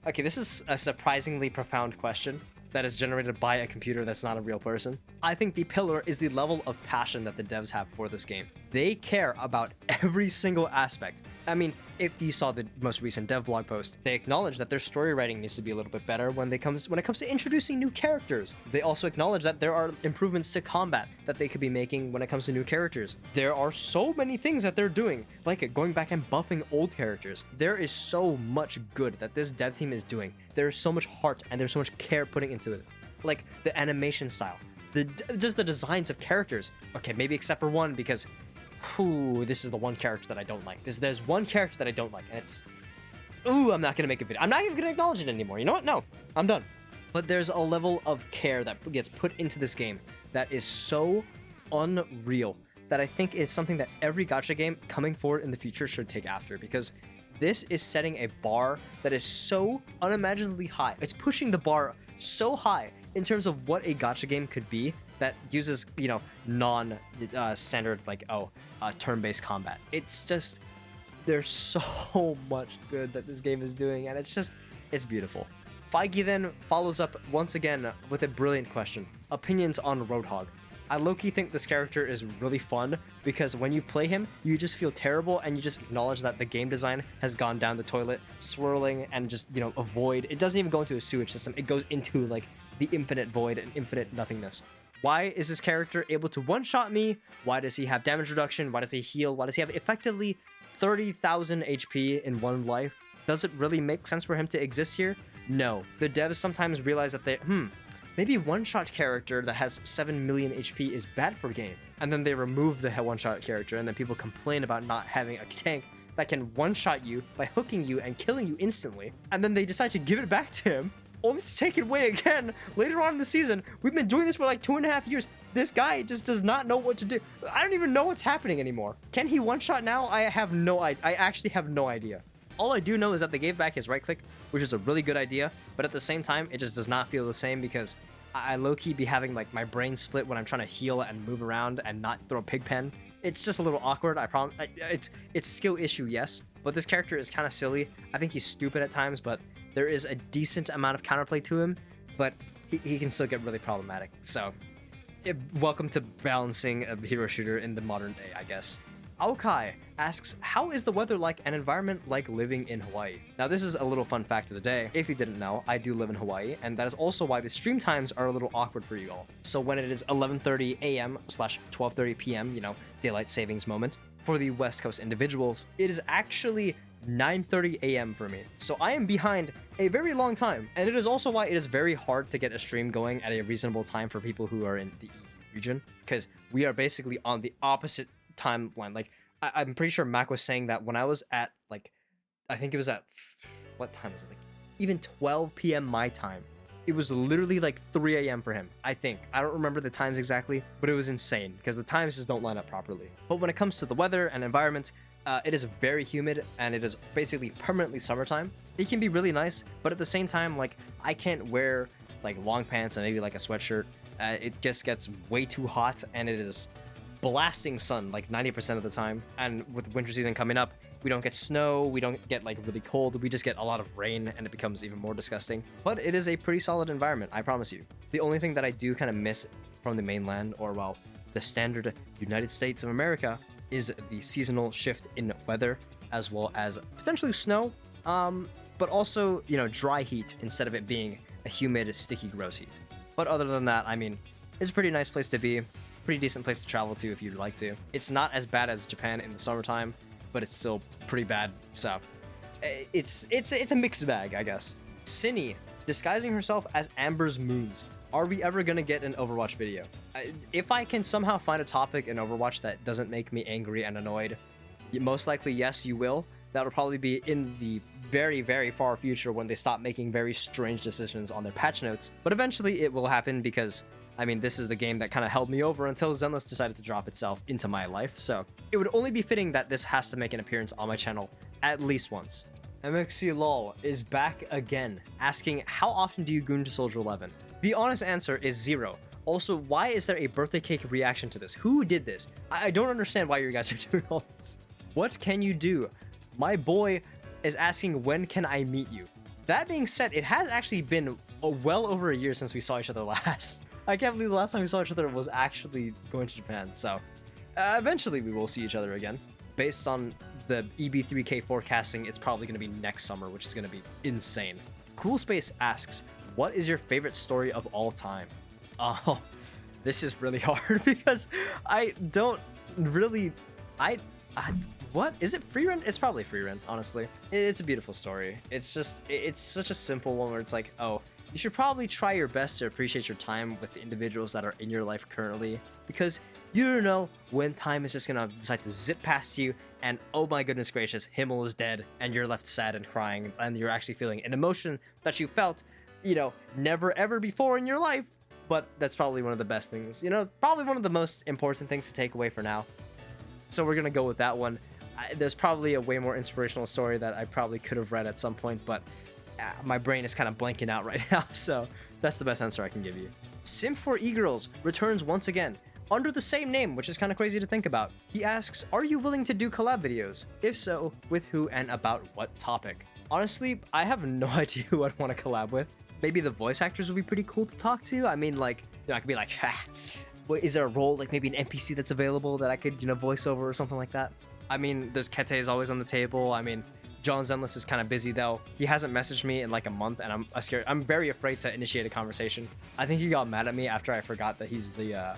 Okay, this is a surprisingly profound question that is generated by a computer that's not a real person. I think the pillar is the level of passion that the devs have for this game. They care about every single aspect. I mean, if you saw the most recent dev blog post, they acknowledge that their story writing needs to be a little bit better when it comes to introducing new characters. They also acknowledge that there are improvements to combat that they could be making when it comes to new characters. There are so many things that they're doing, like going back and buffing old characters. There is so much good that this dev team is doing. There's so much heart and there's so much care putting into it. Like the animation style, just the designs of characters. Okay, maybe except for one, because this is the one character that I don't like. There's one character that I don't like, and it's... I'm not gonna make a video. I'm not even gonna acknowledge it anymore. You know what? No, I'm done. But there's a level of care that gets put into this game that is so unreal that I think is something that every gacha game coming forward in the future should take after, because this is setting a bar that is so unimaginably high. It's pushing the bar so high in terms of what a gacha game could be that uses, you know, non-standard, turn-based combat. It's just, there's so much good that this game is doing, and it's beautiful. Feige then follows up once again with a brilliant question. Opinions on Roadhog. I low-key think this character is really fun because when you play him, you just feel terrible and you just acknowledge that the game design has gone down the toilet, swirling and just, you know, a void. It doesn't even go into a sewage system. It goes into like the infinite void and infinite nothingness. Why is this character able to one-shot me? Why does he have damage reduction? Why does he heal? Why does he have effectively 30,000 HP in one life? Does it really make sense for him to exist here? No. The devs sometimes realize that maybe one-shot character that has 7 million HP is bad for game. And then they remove the one-shot character, and then people complain about not having a tank that can one-shot you by hooking you and killing you instantly. And then they decide to give it back to him, only to take it away again later on in the season. We've been doing this for like 2.5 years. This guy just does not know what to do. I don't even know what's happening anymore. Can he one-shot now? I actually have no idea. All I do know is that they gave back his right click, which is a really good idea, but at the same time, it just does not feel the same because I low-key be having like my brain split when I'm trying to heal and move around and not throw pig pen. It's just a little awkward, I promise. It's skill issue, yes, but this character is kind of silly. I think he's stupid at times, but there is a decent amount of counterplay to him, but he can still get really problematic. So, welcome to balancing a hero shooter in the modern day, I guess. Aokai asks, how is the weather like an environment like living in Hawaii? Now, this is a little fun fact of the day. If you didn't know, I do live in Hawaii, and that is also why the stream times are a little awkward for you all. So when it is 11:30 a.m. / 12:30 p.m., you know, daylight savings moment, for the West Coast individuals, it is actually 9:30 a.m. for me. So I am behind a very long time, and it is also why it is very hard to get a stream going at a reasonable time for people who are in the region, because we are basically on the opposite timeline. Like, I'm pretty sure Mac was saying that when I was at, like, I think it was at, what time was it? Like, even 12 p.m. my time. It was literally like 3 a.m. for him, I think. I don't remember the times exactly, but it was insane because the times just don't line up properly. But when it comes to the weather and environment, it is very humid and it is basically permanently summertime. It can be really nice, but at the same time, like, I can't wear like long pants and maybe like a sweatshirt. It just gets way too hot and it is blasting sun like 90% of the time. And with winter season coming up, we don't get snow, we don't get like really cold, we just get a lot of rain and it becomes even more disgusting. But it is a pretty solid environment, I promise you. The only thing that I do kind of miss from the mainland, or well, the standard United States of America, is the seasonal shift in weather, as well as potentially snow, but also, you know, dry heat instead of it being a humid, sticky, gross heat. But other than that, I mean, it's a pretty nice place to be, pretty decent place to travel to if you'd like to. It's not as bad as Japan in the summertime, but it's still pretty bad, so it's a mixed bag, I guess. Cinny, disguising herself as Amber's Moons. Are we ever gonna get an Overwatch video? If I can somehow find a topic in Overwatch that doesn't make me angry and annoyed, most likely, yes, you will. That'll probably be in the very, very far future when they stop making very strange decisions on their patch notes. But eventually it will happen because, I mean, this is the game that kind of held me over until Zenless decided to drop itself into my life. So it would only be fitting that this has to make an appearance on my channel at least once. MXC LOL is back again, asking how often do you goon to Soldier 11? The honest answer is 0. Also, why is there a birthday cake reaction to this? Who did this? I don't understand why you guys are doing all this. What can you do? My boy is asking, when can I meet you? That being said, it has actually been well over a year since we saw each other last. I can't believe the last time we saw each other was actually going to Japan, so eventually we will see each other again. Based on the EB3K forecasting, it's probably going to be next summer, which is going to be insane. Cool Space asks, what is your favorite story of all time? Oh, this is really hard because I don't really... what? Is it free run? It's probably free run, honestly. It's a beautiful story. It's just, it's such a simple one where it's like, oh, you should probably try your best to appreciate your time with the individuals that are in your life currently, because you don't know when time is just gonna decide to zip past you and oh my goodness gracious, Himmel is dead and you're left sad and crying and you're actually feeling an emotion that you felt, you know, never ever before in your life. But that's probably one of the best things, you know, probably one of the most important things to take away for now. So we're gonna go with that one. There's probably a way more inspirational story that I probably could have read at some point, but my brain is kind of blanking out right now, so that's the best answer I can give you. Sim4egirls returns once again, under the same name, which is kind of crazy to think about. He asks, are you willing to do collab videos? If so, with who and about what topic? Honestly, I have no idea who I'd want to collab with. Maybe the voice actors would be pretty cool to talk to. I mean, like, you know, I could be like, ha, is there a role, like maybe an NPC that's available that I could, you know, voice over or something like that? I mean, there's Kete is always on the table. I mean, John Zenless is kind of busy though. He hasn't messaged me in like a month and I'm scared. I'm very afraid to initiate a conversation. I think he got mad at me after I forgot that he's the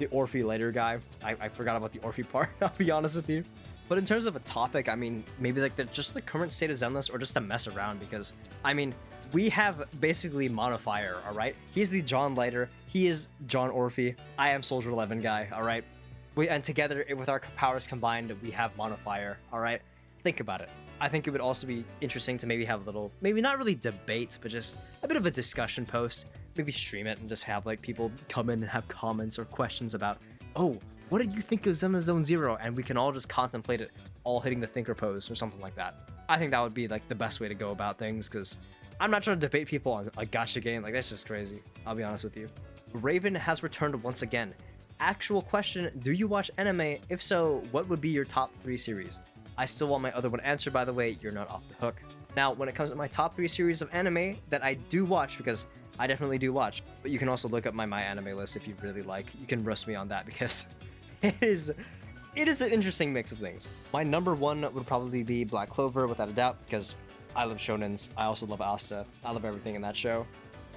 Orphe later guy. I forgot about the Orphe part, I'll be honest with you. But in terms of a topic, I mean, maybe like just the current state of Zenless or just to mess around, because I mean, we have basically Monofire, all right? He's the John Lighter. He is John Orphe. I am Soldier 11 guy, all right? And together, with our powers combined, we have Monofire, all right? Think about it. I think it would also be interesting to maybe have a little, maybe not really debate, but just a bit of a discussion post. Maybe stream it and just have like people come in and have comments or questions about, oh, what did you think of Zenless Zone Zero? And we can all just contemplate it, all hitting the thinker pose or something like that. I think that would be like the best way to go about things, because I'm not trying to debate people on a gacha game. Like, that's just crazy. I'll be honest with you. Raven has returned once again. Actual question, do you watch anime? If so, what would be your top 3 series? I still want my other one answered, by the way. You're not off the hook. Now, when it comes to my top 3 series of anime that I do watch, because I definitely do watch, but you can also look up my anime list if you really like. You can roast me on that because it is an interesting mix of things. My number 1 would probably be Black Clover, without a doubt, because I love shonens. I also love Asta. I love everything in that show.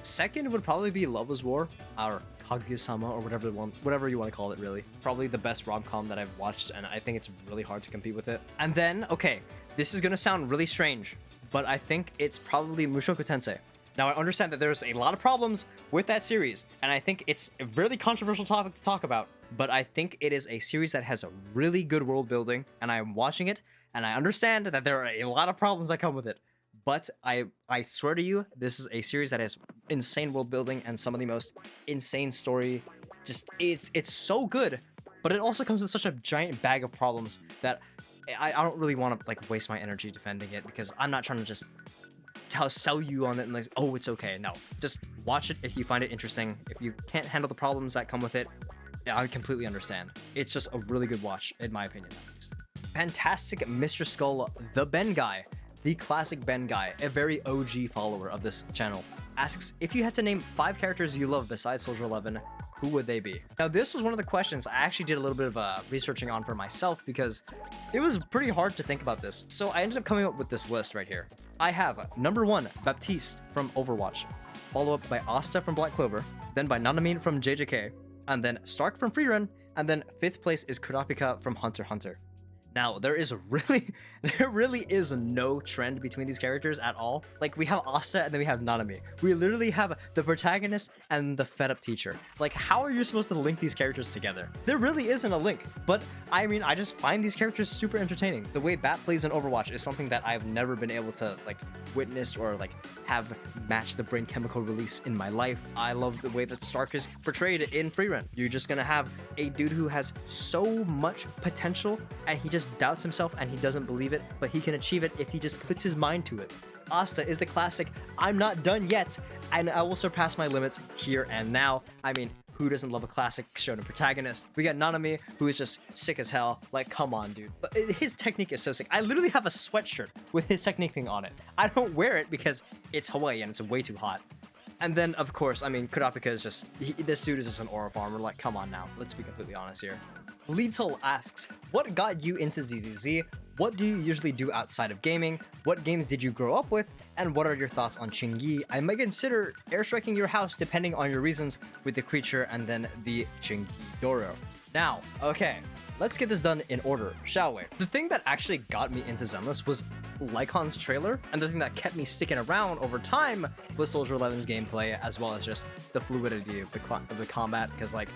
Second would probably be Love is War, or Kaguya-sama, or whatever you want to call it, really. Probably the best rom-com that I've watched, and I think it's really hard to compete with it. And then, okay, this is gonna sound really strange, but I think it's probably Mushoku Tensei. Now, I understand that there's a lot of problems with that series, and I think it's a really controversial topic to talk about, but I think it is a series that has a really good world building, and I'm watching it, and I understand that there are a lot of problems that come with it. But I swear to you, this is a series that has insane world building and some of the most insane story. Just, it's so good, but it also comes with such a giant bag of problems that I don't really want to like waste my energy defending it, because I'm not trying to just sell you on it and like, oh, it's okay. No, just watch it if you find it interesting. If you can't handle the problems that come with it, I completely understand. It's just a really good watch, in my opinion, at least. Fantastic Mr. Skull, the Ben guy, the classic Ben guy, a very OG follower of this channel, asks, if you had to name 5 characters you love besides Soldier 11, who would they be? Now, this was one of the questions I actually did a little bit of researching on for myself because it was pretty hard to think about this. So I ended up coming up with this list right here. I have number 1, Baptiste from Overwatch, followed up by Asta from Black Clover, then by Nanami from JJK, and then Stark from Freerun, and then 5th place is Kurapika from Hunter x Hunter. Now, there really is no trend between these characters at all. Like, we have Asta and then we have Nanami. We literally have the protagonist and the fed-up teacher. Like, how are you supposed to link these characters together? There really isn't a link, but I mean, I just find these characters super entertaining. The way Bat plays in Overwatch is something that I've never been able to, like, witness or, like, have match the brain chemical release in my life. I love the way that Stark is portrayed in Freerun. You're just gonna have a dude who has so much potential and he just doubts himself and he doesn't believe it, but he can achieve it if he just puts his mind to it. Asta is the classic, I'm not done yet, and I will surpass my limits here and now. I mean, who doesn't love a classic shonen protagonist? We got Nanami, who is just sick as hell. Like, come on, dude. But his technique is so sick. I literally have a sweatshirt with his technique thing on it. I don't wear it because it's Hawaii and it's way too hot. And then, of course, I mean, Kurapika is just, this dude is just an aura farmer. Like, come on now. Let's be completely honest here. Lethal asks, what got you into ZZZ? What do you usually do outside of gaming? What games did you grow up with? And what are your thoughts on Chingy? I might consider airstriking your house depending on your reasons with the creature and then the Chingy Doro. Now, okay, let's get this done in order, shall we? The thing that actually got me into Zenless was Lycon's trailer, and the thing that kept me sticking around over time was Soldier 11's gameplay, as well as just the fluidity of the combat, because, like,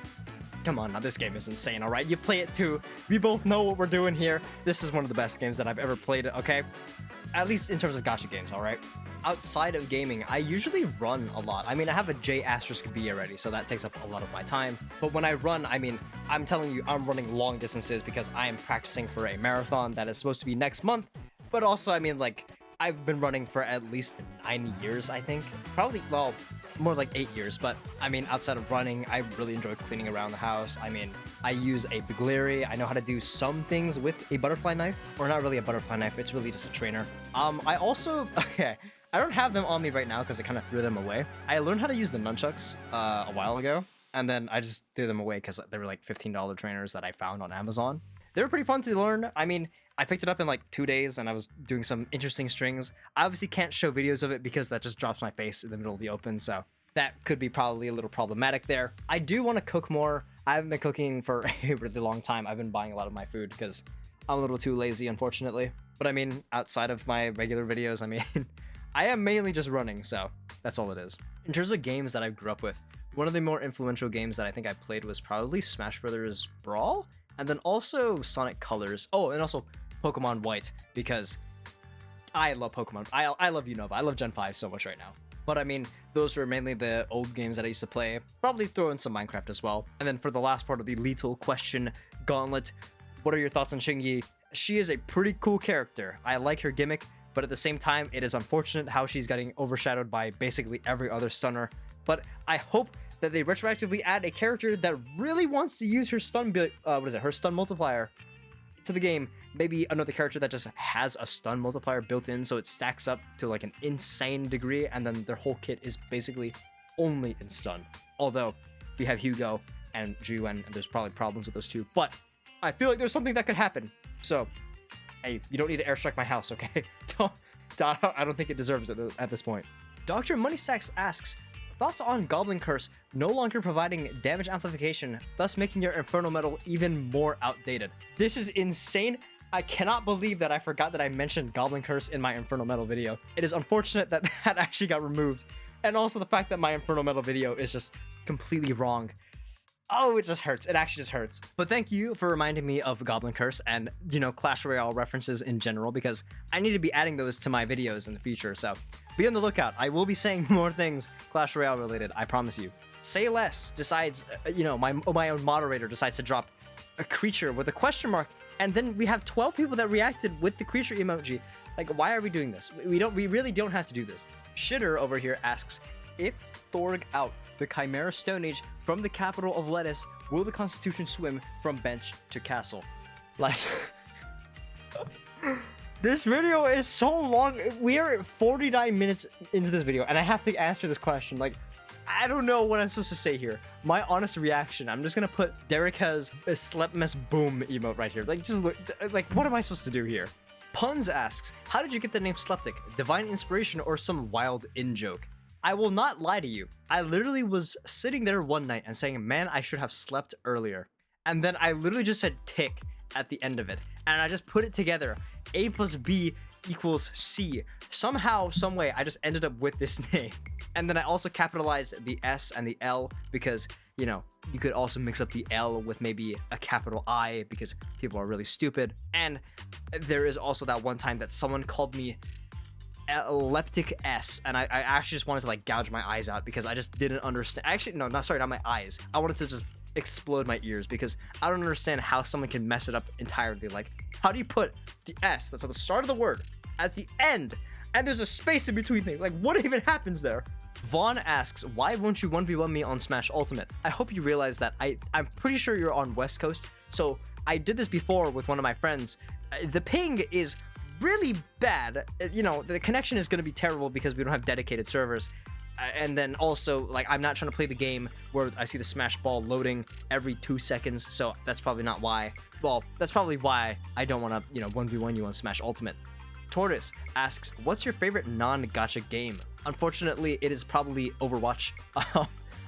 come on now, this game is insane, alright? You play it too. We both know what we're doing here. This is one of the best games that I've ever played, okay? At least in terms of gacha games, alright? Outside of gaming, I usually run a lot. I mean, I have a J*B already, so that takes up a lot of my time. But when I run, I mean, I'm telling you, I'm running long distances because I am practicing for a marathon that is supposed to be next month. But also, I mean, like, I've been running for at least 9 years, I think. Probably, well, more like 8 years, but I mean, outside of running, I really enjoy cleaning around the house. I mean, I use a Bigleri. I know how to do some things with a butterfly knife, or not really a butterfly knife, it's really just a trainer. I also, okay, I don't have them on me right now because I kind of threw them away. I learned how to use the nunchucks a while ago, and then I just threw them away because they were like $15 trainers that I found on Amazon. They were pretty fun to learn. I mean, I picked it up in like 2 days and I was doing some interesting strings. I obviously can't show videos of it because that just drops my face in the middle of the open, so that could be probably a little problematic there. I do want to cook more. I haven't been cooking for a really long time. I've been buying a lot of my food because I'm a little too lazy, unfortunately. But I mean, outside of my regular videos, I mean, I am mainly just running, so that's all it is. In terms of games that I grew up with, one of the more influential games that I think I played was probably Smash Brothers Brawl, and then also Sonic Colors. Oh, and also Pokemon White, because I love Pokemon. I love Unova. I love Gen 5 so much right now. But I mean, those were mainly the old games that I used to play. Probably throw in some Minecraft as well. And then for the last part of the lethal question gauntlet, what are your thoughts on Chingy? She is a pretty cool character. I like her gimmick, but at the same time, it is unfortunate how she's getting overshadowed by basically every other stunner. But I hope that they retroactively add a character that really wants to use her stun, her stun multiplier to the game. Maybe another character that just has a stun multiplier built in, so it stacks up to like an insane degree, and then their whole kit is basically only in stun. Although we have Hugo and Ju, and there's probably problems with those two, but I feel like there's something that could happen. So, hey, you don't need to airstrike my house, okay? I don't think it deserves it at this point. Dr. Moneystacks asks, thoughts on Goblin Curse no longer providing damage amplification, thus making your Infernal Metal even more outdated. This is insane. I cannot believe that I forgot that I mentioned Goblin Curse in my Infernal Metal video. It is unfortunate that that actually got removed. And also the fact that my Infernal Metal video is just completely wrong. Oh, it just hurts. It actually just hurts. But thank you for reminding me of Goblin Curse and, you know, Clash Royale references in general, because I need to be adding those to my videos in the future. So be on the lookout. I will be saying more things Clash Royale related, I promise you. Say Less decides, you know, my own moderator decides to drop a creature with a question mark, and then we have 12 people that reacted with the creature emoji. Like, why are we doing this? We really don't have to do this. Shitter over here asks, if Thorg out, the Chimera Stone Age from the capital of lettuce, will the Constitution swim from bench to castle? Like, this video is so long. We are 49 minutes into this video, and I have to answer this question. Like, I don't know what I'm supposed to say here. My honest reaction, I'm just gonna put Derek has a SLepMess boom emote right here. Like, just look, like, what am I supposed to do here? Puns asks, how did you get the name SLeptik? Divine inspiration or some wild in-joke? I will not lie to you. I literally was sitting there one night and saying, man, I should have slept earlier. And then I literally just said tick at the end of it. And I just put it together. A plus B equals C. Somehow, some way, I just ended up with this name. And then I also capitalized the S and the L because, you know, you could also mix up the L with maybe a capital I because people are really stupid. And there is also that one time that someone called me SLeptik S, and I actually just wanted to like gouge my eyes out because I just didn't understand. Actually, no, not my eyes. I wanted to just explode my ears because I don't understand how someone can mess it up entirely. Like, how do you put the S that's at the start of the word at the end and there's a space in between things? Like, what even happens there? Vaughn asks, why won't you 1v1 me on Smash Ultimate? I hope you realize that I'm pretty sure you're on West Coast, so I did this before with one of my friends. The ping is really bad. You know, the connection is going to be terrible because we don't have dedicated servers. And then also, like, I'm not trying to play the game where I see the Smash ball loading every 2 seconds, so that's probably not why. Well, that's probably why I don't want to, you know, 1v1 you on Smash Ultimate. Tortoise asks, what's your favorite non-gacha game? Unfortunately, it is probably Overwatch.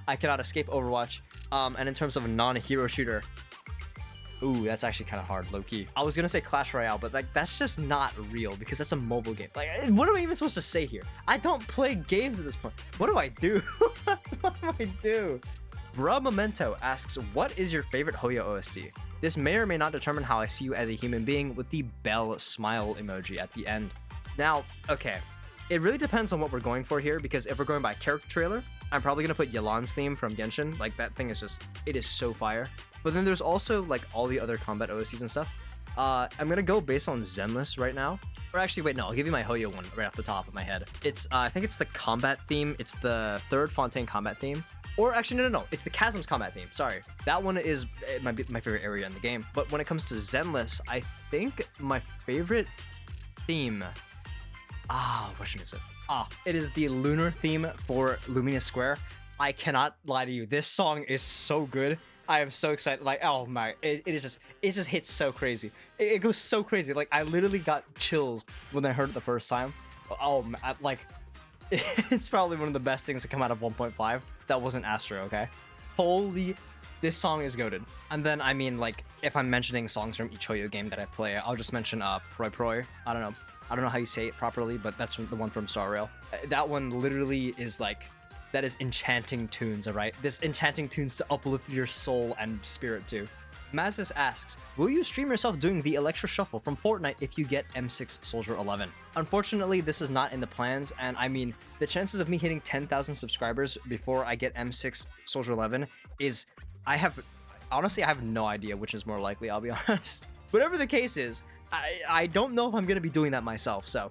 I cannot escape Overwatch. And in terms of a non-hero shooter, ooh, that's actually kind of hard, low-key. I was gonna say Clash Royale, but like that's just not real because that's a mobile game. Like, what am I even supposed to say here? I don't play games at this point. What do I do? What do I do? Bruh Memento asks, what is your favorite Hoyo OST? This may or may not determine how I see you as a human being with the bell smile emoji at the end. Now, okay, it really depends on what we're going for here because if we're going by character trailer, I'm probably gonna put Yelan's theme from Genshin. Like, that thing is just, it is so fire. But then there's also like all the other combat OSTs and stuff. I'm gonna go based on Zenless right now. Or actually, wait, no, I'll give you my Hoyo one right off the top of my head. It's, I think it's the combat theme. It's the third Fontaine combat theme. Or actually, no, it's the Chasm's combat theme. Sorry. That one is my favorite area in the game. But when it comes to Zenless, I think my favorite theme, which one is it? It is the lunar theme for Lumina Square. I cannot lie to you. This song is so good. I am so excited. Like, oh my, it just hits so crazy. It goes so crazy. Like, I literally got chills when I heard it the first time. Oh, like, it's probably one of the best things to come out of 1.5. That wasn't Astro, okay? Holy, this song is goated. And then, I mean, like, if I'm mentioning songs from each Hoyo game that I play, I'll just mention Proi Proi. I don't know how you say it properly, but that's the one from Star Rail. That one literally is like, that is enchanting tunes, alright? This enchanting tunes to uplift your soul and spirit too. Mazis asks, will you stream yourself doing the Electro Shuffle from Fortnite if you get M6 Soldier 11? Unfortunately, this is not in the plans, and I mean, the chances of me hitting 10,000 subscribers before I get M6 Soldier 11 is, I have no idea which is more likely, I'll be honest. Whatever the case is, I don't know if I'm going to be doing that myself, so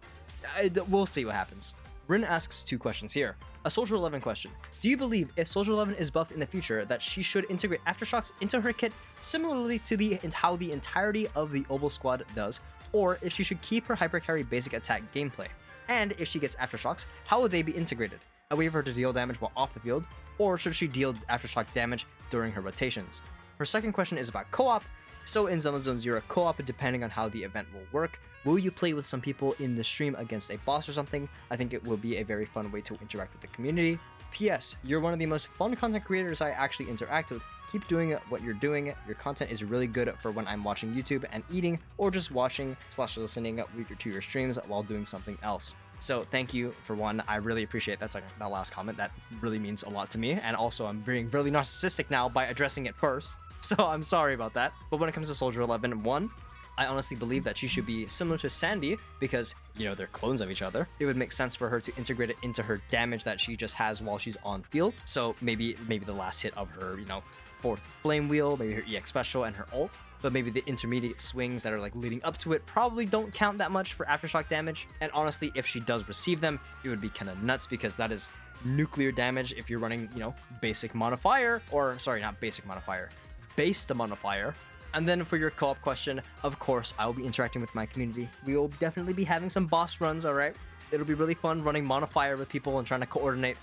we'll see what happens. Rin asks 2 questions here. A Soldier 11 question. Do you believe if Soldier 11 is buffed in the future that she should integrate Aftershocks into her kit similarly to how the entirety of the Obel squad does, or if she should keep her hypercarry basic attack gameplay? And if she gets Aftershocks, how would they be integrated? A way for her to deal damage while off the field, or should she deal Aftershock damage during her rotations? Her second question is about co-op. So in Zenless Zone Zero co-op, depending on how the event will work, will you play with some people in the stream against a boss or something? I think it will be a very fun way to interact with the community. P.S. You're one of the most fun content creators I actually interact with. Keep doing what you're doing. Your content is really good for when I'm watching YouTube and eating, or just watching/listening to your streams while doing something else. So thank you for one. I really appreciate that last comment. That really means a lot to me. And also I'm being really narcissistic now by addressing it first. So I'm sorry about that. But when it comes to Soldier 11, one, I honestly believe that she should be similar to Sandy because, you know, they're clones of each other. It would make sense for her to integrate it into her damage that she just has while she's on field. So maybe the last hit of her, you know, 4th flame wheel, maybe her EX special and her ult. But maybe the intermediate swings that are like leading up to it probably don't count that much for Aftershock damage. And honestly, if she does receive them, it would be kind of nuts because that is nuclear damage if you're running, you know, basic modifier, or sorry, not basic modifier, based modifier. And then for your co-op question, of course, I will be interacting with my community. We will definitely be having some boss runs, all right? It'll be really fun running modifier with people and trying to coordinate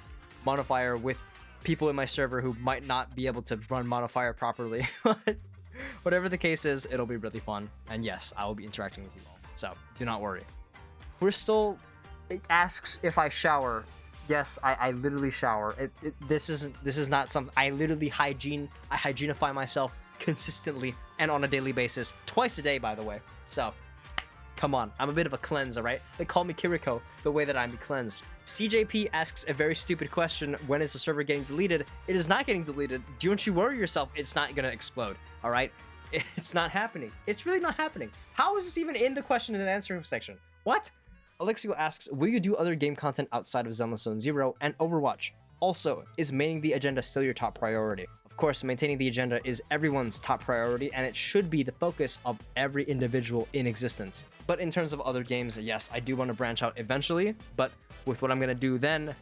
modifier with people in my server who might not be able to run modifier properly. But whatever the case is, it'll be really fun. And yes, I will be interacting with you all, so do not worry. Crystal asks if I shower. Yes, I literally shower. This is not some. I literally hygienify myself consistently and on a daily basis, twice a day, by the way. So, come on, I'm a bit of a cleanse, alright? They call me Kiriko, the way that I'm cleansed. CJP asks a very stupid question: when is the server getting deleted? It is not getting deleted. Don't you worry yourself, it's not gonna explode, alright? It's not happening. It's really not happening. How is this even in the question and answer section? What? Alexio asks, will you do other game content outside of Zenless Zone Zero and Overwatch? Also, is maintaining the agenda still your top priority? Of course, maintaining the agenda is everyone's top priority, and it should be the focus of every individual in existence. But in terms of other games, yes, I do want to branch out eventually, but with what I'm going to do then,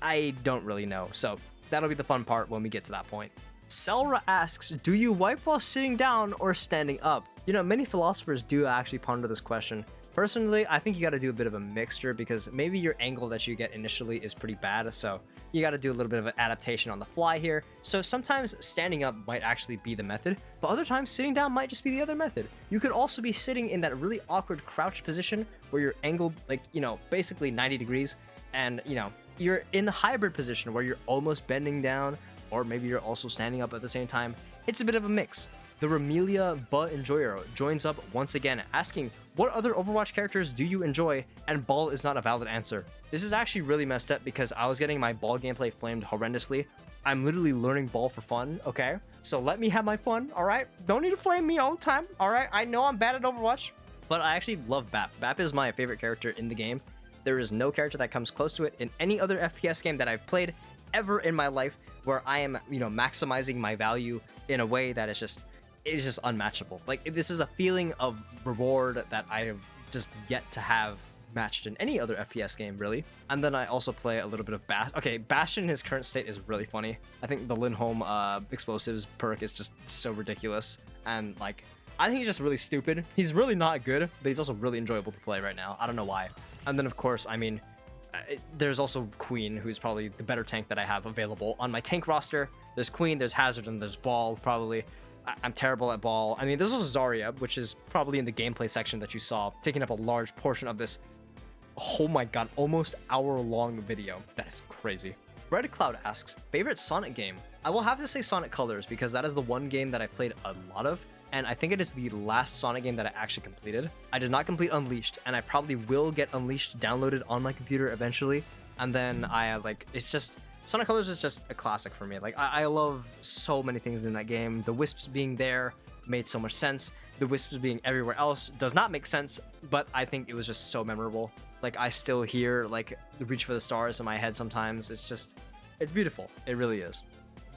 I don't really know. So that'll be the fun part when we get to that point. Selra asks, do you wipe while sitting down or standing up? You know, many philosophers do actually ponder this question. Personally, I think you got to do a bit of a mixture, because maybe your angle that you get initially is pretty bad, so you got to do a little bit of an adaptation on the fly here. So sometimes standing up might actually be the method, but other times sitting down might just be the other method. You could also be sitting in that really awkward crouch position where you're angled, like, you know, basically 90 degrees, and, you know, you're in the hybrid position where you're almost bending down, or maybe you're also standing up at the same time. It's a bit of a mix. The Remelia Ba Enjoyer joins up once again, asking, what other Overwatch characters do you enjoy? And Ball is not a valid answer. This is actually really messed up, because I was getting my Ball gameplay flamed horrendously. I'm literally learning Ball for fun, okay? So let me have my fun, alright? Don't need to flame me all the time, alright? I know I'm bad at Overwatch, but I actually love Bap. Bap is my favorite character in the game. There is no character that comes close to it in any other FPS game that I've played ever in my life, where I am, you know, maximizing my value in a way that is just unmatchable. Like, this is a feeling of reward that I have just yet to have matched in any other FPS game, really. And then I also play a little bit of Bastion in his current state is really funny. I think the Lindholm explosives perk is just so ridiculous, and like, I think he's just really stupid. He's really not good, but he's also really enjoyable to play right now. I don't know why. And then of course, I mean, there's also Queen, who's probably the better tank that I have available on my tank roster. There's Queen, there's Hazard, and there's Ball, probably. I'm terrible at Ball. I mean, this is Zarya, which is probably in the gameplay section that you saw, taking up a large portion of this, oh my god, almost hour-long video. That is crazy. Red Cloud asks, favorite Sonic game? I will have to say Sonic Colors, because that is the one game that I played a lot of, and I think it is the last Sonic game that I actually completed. I did not complete Unleashed, and I probably will get Unleashed downloaded on my computer eventually, and then it's just, Sonic Colors is just a classic for me. Like, I love so many things in that game. The Wisps being there made so much sense. The Wisps being everywhere else does not make sense, but I think it was just so memorable. Like, I still hear, like, the Reach for the Stars in my head sometimes. It's beautiful. It really is.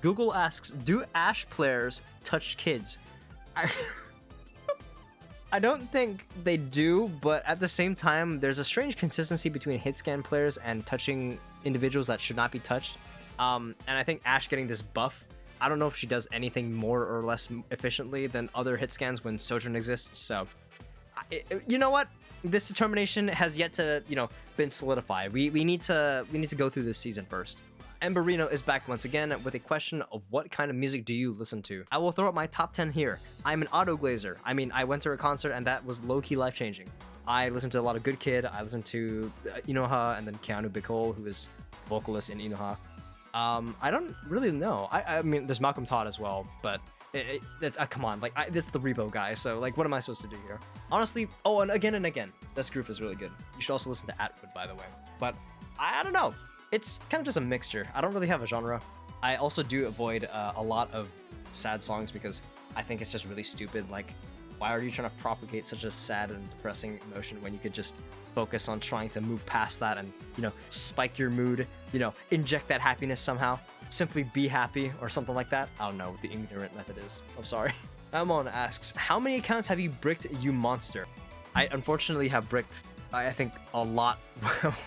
Google asks, do Ash players touch kids? I don't think they do, but at the same time, there's a strange consistency between hitscan players and touching individuals that should not be touched. And I think Ash getting this buff, I don't know if she does anything more or less efficiently than other hitscans when Sojourn exists. So, you know what? This determination has yet to, you know, been solidified. We need to go through this season first. Emberino is back once again with a question of what kind of music do you listen to? I will throw up my top 10 here. I'm an auto glazer. I mean, I went to a concert and that was low-key life-changing. I listened to a lot of Good Kid. I listened to Inoha, and then Keanu Bicol, who is vocalist in Inoha. I don't really know. I mean, there's Malcolm Todd as well, but come on, like, this is the Rebo guy, so like, what am I supposed to do here? Honestly, oh, and again, this group is really good. You should also listen to Atwood, by the way. But I don't know. It's kind of just a mixture. I don't really have a genre. I also do avoid a lot of sad songs because I think it's just really stupid. Like, why are you trying to propagate such a sad and depressing emotion when you could just focus on trying to move past that and, you know, spike your mood, you know, inject that happiness somehow? Simply be happy or something like that. I don't know what the ignorant method is. I'm sorry. Amon asks, how many accounts have you bricked, you monster? I unfortunately have bricked I think a lot,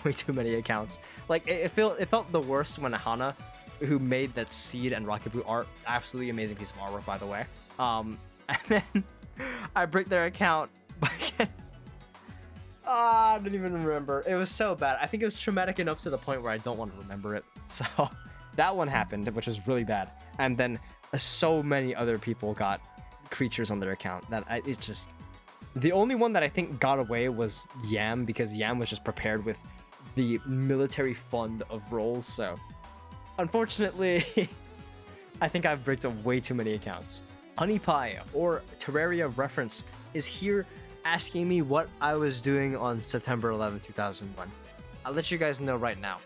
way too many accounts. Like it felt the worst when Hana, who made that Seed and Rocket Blue art, absolutely amazing piece of artwork by the way. And then I break their account. I don't even remember. It was so bad. I think it was traumatic enough to the point where I don't want to remember it. So that one happened, which was really bad. And then so many other people got creatures on their account that it's just... The only one that I think got away was Yam, because Yam was just prepared with the military fund of roles. So unfortunately, I think I've bricked up way too many accounts. Honey Pie, or Terraria Reference, is here asking me what I was doing on September 11, 2001. I'll let you guys know right now.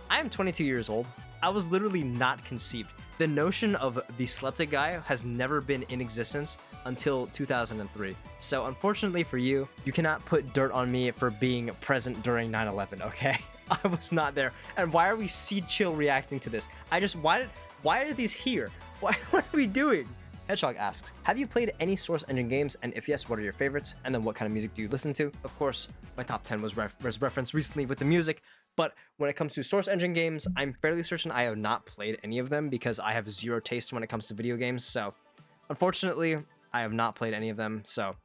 I am 22 years old. I was literally not conceived. The notion of the SLeptik guy has never been in existence until 2003. So unfortunately for you, you cannot put dirt on me for being present during 9/11, okay? I was not there. And why are we Seed Chill reacting to this? Why are these here? What are we doing? Hedgehog asks, have you played any Source Engine games? And if yes, what are your favorites? And then what kind of music do you listen to? Of course, my top 10 was referenced recently with the music, but when it comes to Source Engine games, I'm fairly certain I have not played any of them because I have zero taste when it comes to video games. So unfortunately, I have not played any of them. So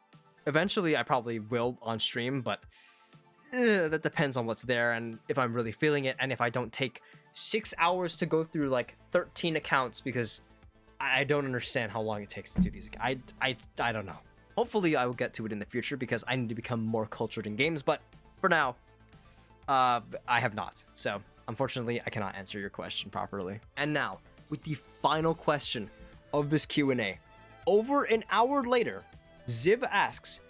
eventually I probably will on stream, but that depends on what's there and if I'm really feeling it. And if I don't take 6 hours to go through like 13 accounts, because I don't understand how long it takes to do these. I don't know. Hopefully I will get to it in the future because I need to become more cultured in games, but for now, I have not. So unfortunately, I cannot answer your question properly. And now, with the final question of this Q&A, over an hour later, Ziv asks,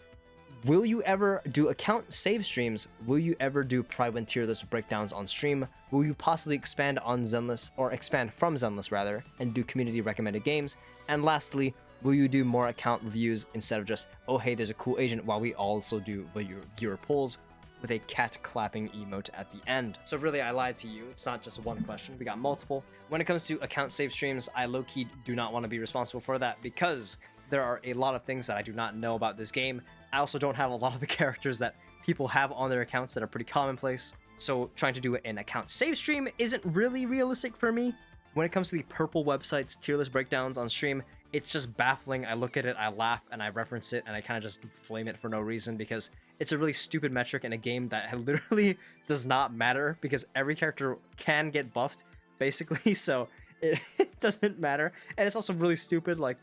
will you ever do account save streams? Will you ever do private tier list breakdowns on stream? Will you possibly expand on Zenless, or expand from Zenless rather, and do community recommended games? And lastly, will you do more account reviews instead of just, oh hey, there's a cool agent, while we also do viewer polls with a cat clapping emote at the end? So really, I lied to you. It's not just one question. We got multiple. When it comes to account save streams, I low-key do not want to be responsible for that because there are a lot of things that I do not know about this game. I also don't have a lot of the characters that people have on their accounts that are pretty commonplace. So trying to do an account save stream isn't really realistic for me. When it comes to the purple website's tier list breakdowns on stream, it's just baffling. I look at it, I laugh, and I reference it, and I kind of just flame it for no reason because it's a really stupid metric in a game that literally does not matter because every character can get buffed, basically, so it doesn't matter. And it's also really stupid, like,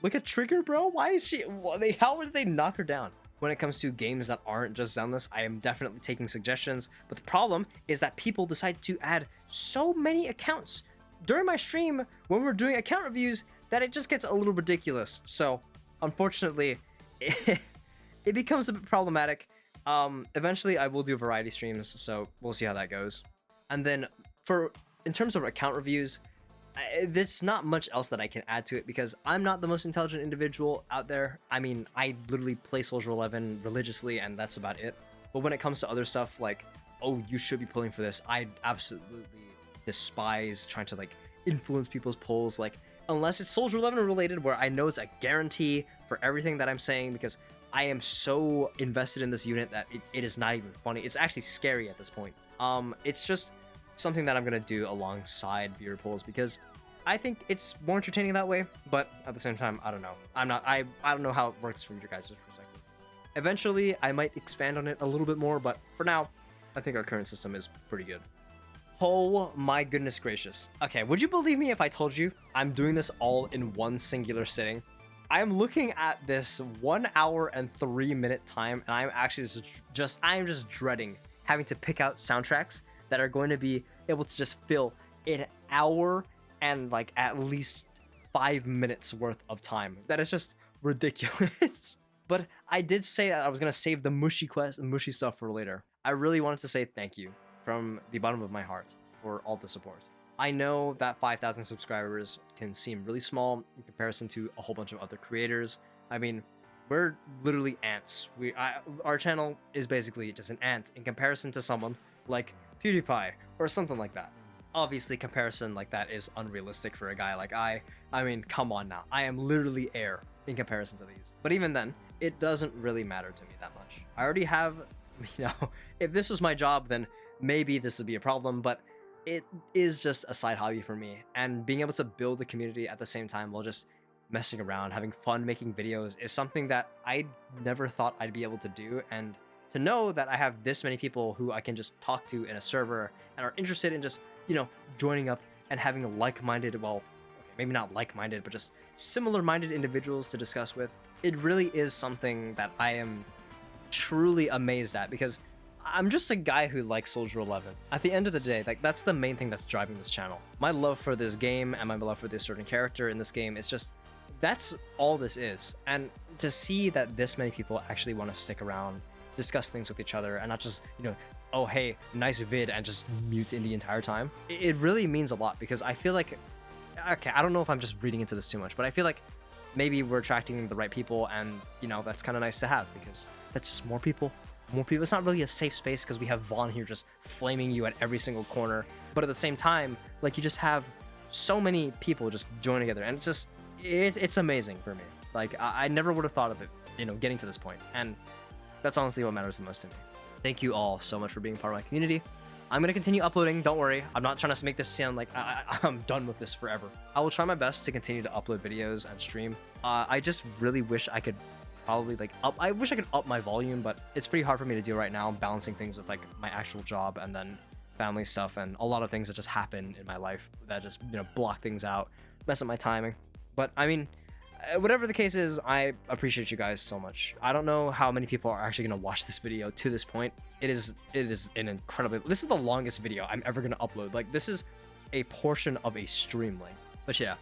look at Trigger, bro. Why is she... How did they knock her down? When it comes to games that aren't just Zenless, I am definitely taking suggestions. But the problem is that people decide to add so many accounts during my stream when we're doing account reviews that it just gets a little ridiculous. So, unfortunately, it becomes a bit problematic. Eventually, I will do variety streams, so we'll see how that goes. And then, in terms of account reviews, there's not much else that I can add to it because I'm not the most intelligent individual out there. I mean, I literally play Soldier 11 religiously and that's about it. But when it comes to other stuff like, oh, you should be pulling for this, I absolutely despise trying to like influence people's polls. Like, unless it's Soldier 11 related where I know it's a guarantee for everything that I'm saying because I am so invested in this unit that it is not even funny. It's actually scary at this point. It's just something that I'm gonna do alongside viewer polls because I think it's more entertaining that way, but at the same time, I don't know. I don't know how it works from your guys' perspective. Eventually, I might expand on it a little bit more, but for now, I think our current system is pretty good. Oh my goodness gracious. Okay, would you believe me if I told you I'm doing this all in one singular sitting? I am looking at this 1 hour and 3 minute time, and I'm actually I'm just dreading having to pick out soundtracks that are going to be able to just fill an hour and like at least 5 minutes worth of time. That is just ridiculous. But I did say that I was gonna save the mushy stuff for later. I really wanted to say thank you from the bottom of my heart for all the support. I know that 5,000 subscribers can seem really small in comparison to a whole bunch of other creators. I mean, we're literally ants. Our channel is basically just an ant in comparison to someone like PewDiePie or something like that. Obviously, comparison like that is unrealistic for a guy like I mean, come on now. I am literally air in comparison to these. But even then, it doesn't really matter to me that much. I already have you know, if this was my job, then maybe this would be a problem, but it is just a side hobby for me. And being able to build a community at the same time while just messing around, having fun making videos is something that I never thought I'd be able to do. And to know that I have this many people who I can just talk to in a server and are interested in just, you know, joining up and having like-minded, well, okay, maybe not like-minded, but just similar-minded individuals to discuss with, it really is something that I am truly amazed at, because I'm just a guy who likes Soldier 11. At the end of the day, like, that's the main thing that's driving this channel. My love for this game and my love for this certain character in this game is just, that's all this is. And to see that this many people actually want to stick around, discuss things with each other, and not just, you know, oh hey, nice vid, and just mute in the entire time, it really means a lot. Because I feel like, okay, I don't know if I'm just reading into this too much, but I feel like maybe we're attracting the right people, and, you know, that's kind of nice to have, because that's just more people. It's not really a safe space because we have Vaughn here just flaming you at every single corner, but at the same time, like, you just have so many people just join together, and it's amazing for me. Like, I never would have thought of it, you know, getting to this point, and that's honestly what matters the most to me. Thank you all so much for being part of my community. I'm going to continue uploading, don't worry. I'm not trying to make this sound like I'm done with this forever. I will try my best to continue to upload videos and stream. I just really wish I could probably, like, I wish I could up my volume, but it's pretty hard for me to do right now. I'm balancing things with, like, my actual job and then family stuff and a lot of things that just happen in my life that just, you know, block things out, mess up my timing. But I mean, whatever the case is, I appreciate you guys so much. I don't know how many people are actually going to watch this video to this point. It is an incredibly, this is the longest video I'm ever going to upload. Like, this is a portion of a stream length. But yeah,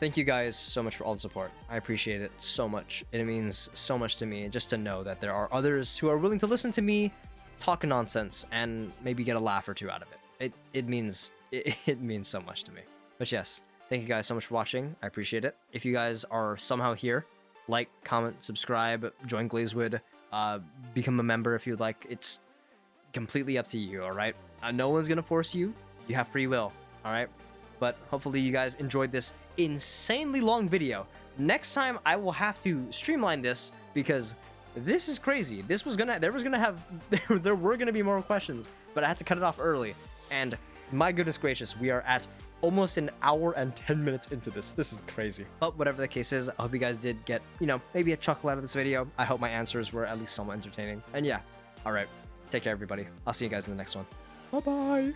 thank you guys so much for all the support. I appreciate it so much. It means so much to me just to know that there are others who are willing to listen to me talk nonsense and maybe get a laugh or two out of it. It means so much to me. But yes, thank you guys so much for watching. I appreciate it. If you guys are somehow here, like, comment, subscribe, join Glazewood, become a member if you'd like. It's completely up to you, all right? No one's gonna force you. You have free will, all right? But hopefully you guys enjoyed this insanely long video. Next time I will have to streamline this because this is crazy. There were gonna be more questions, but I had to cut it off early. And my goodness gracious, we are at almost an hour and 10 minutes into this. This is crazy. But whatever the case is, I hope you guys did get, you know, maybe a chuckle out of this video. I hope my answers were at least somewhat entertaining. And yeah, all right. Take care, everybody. I'll see you guys in the next one. Bye-bye.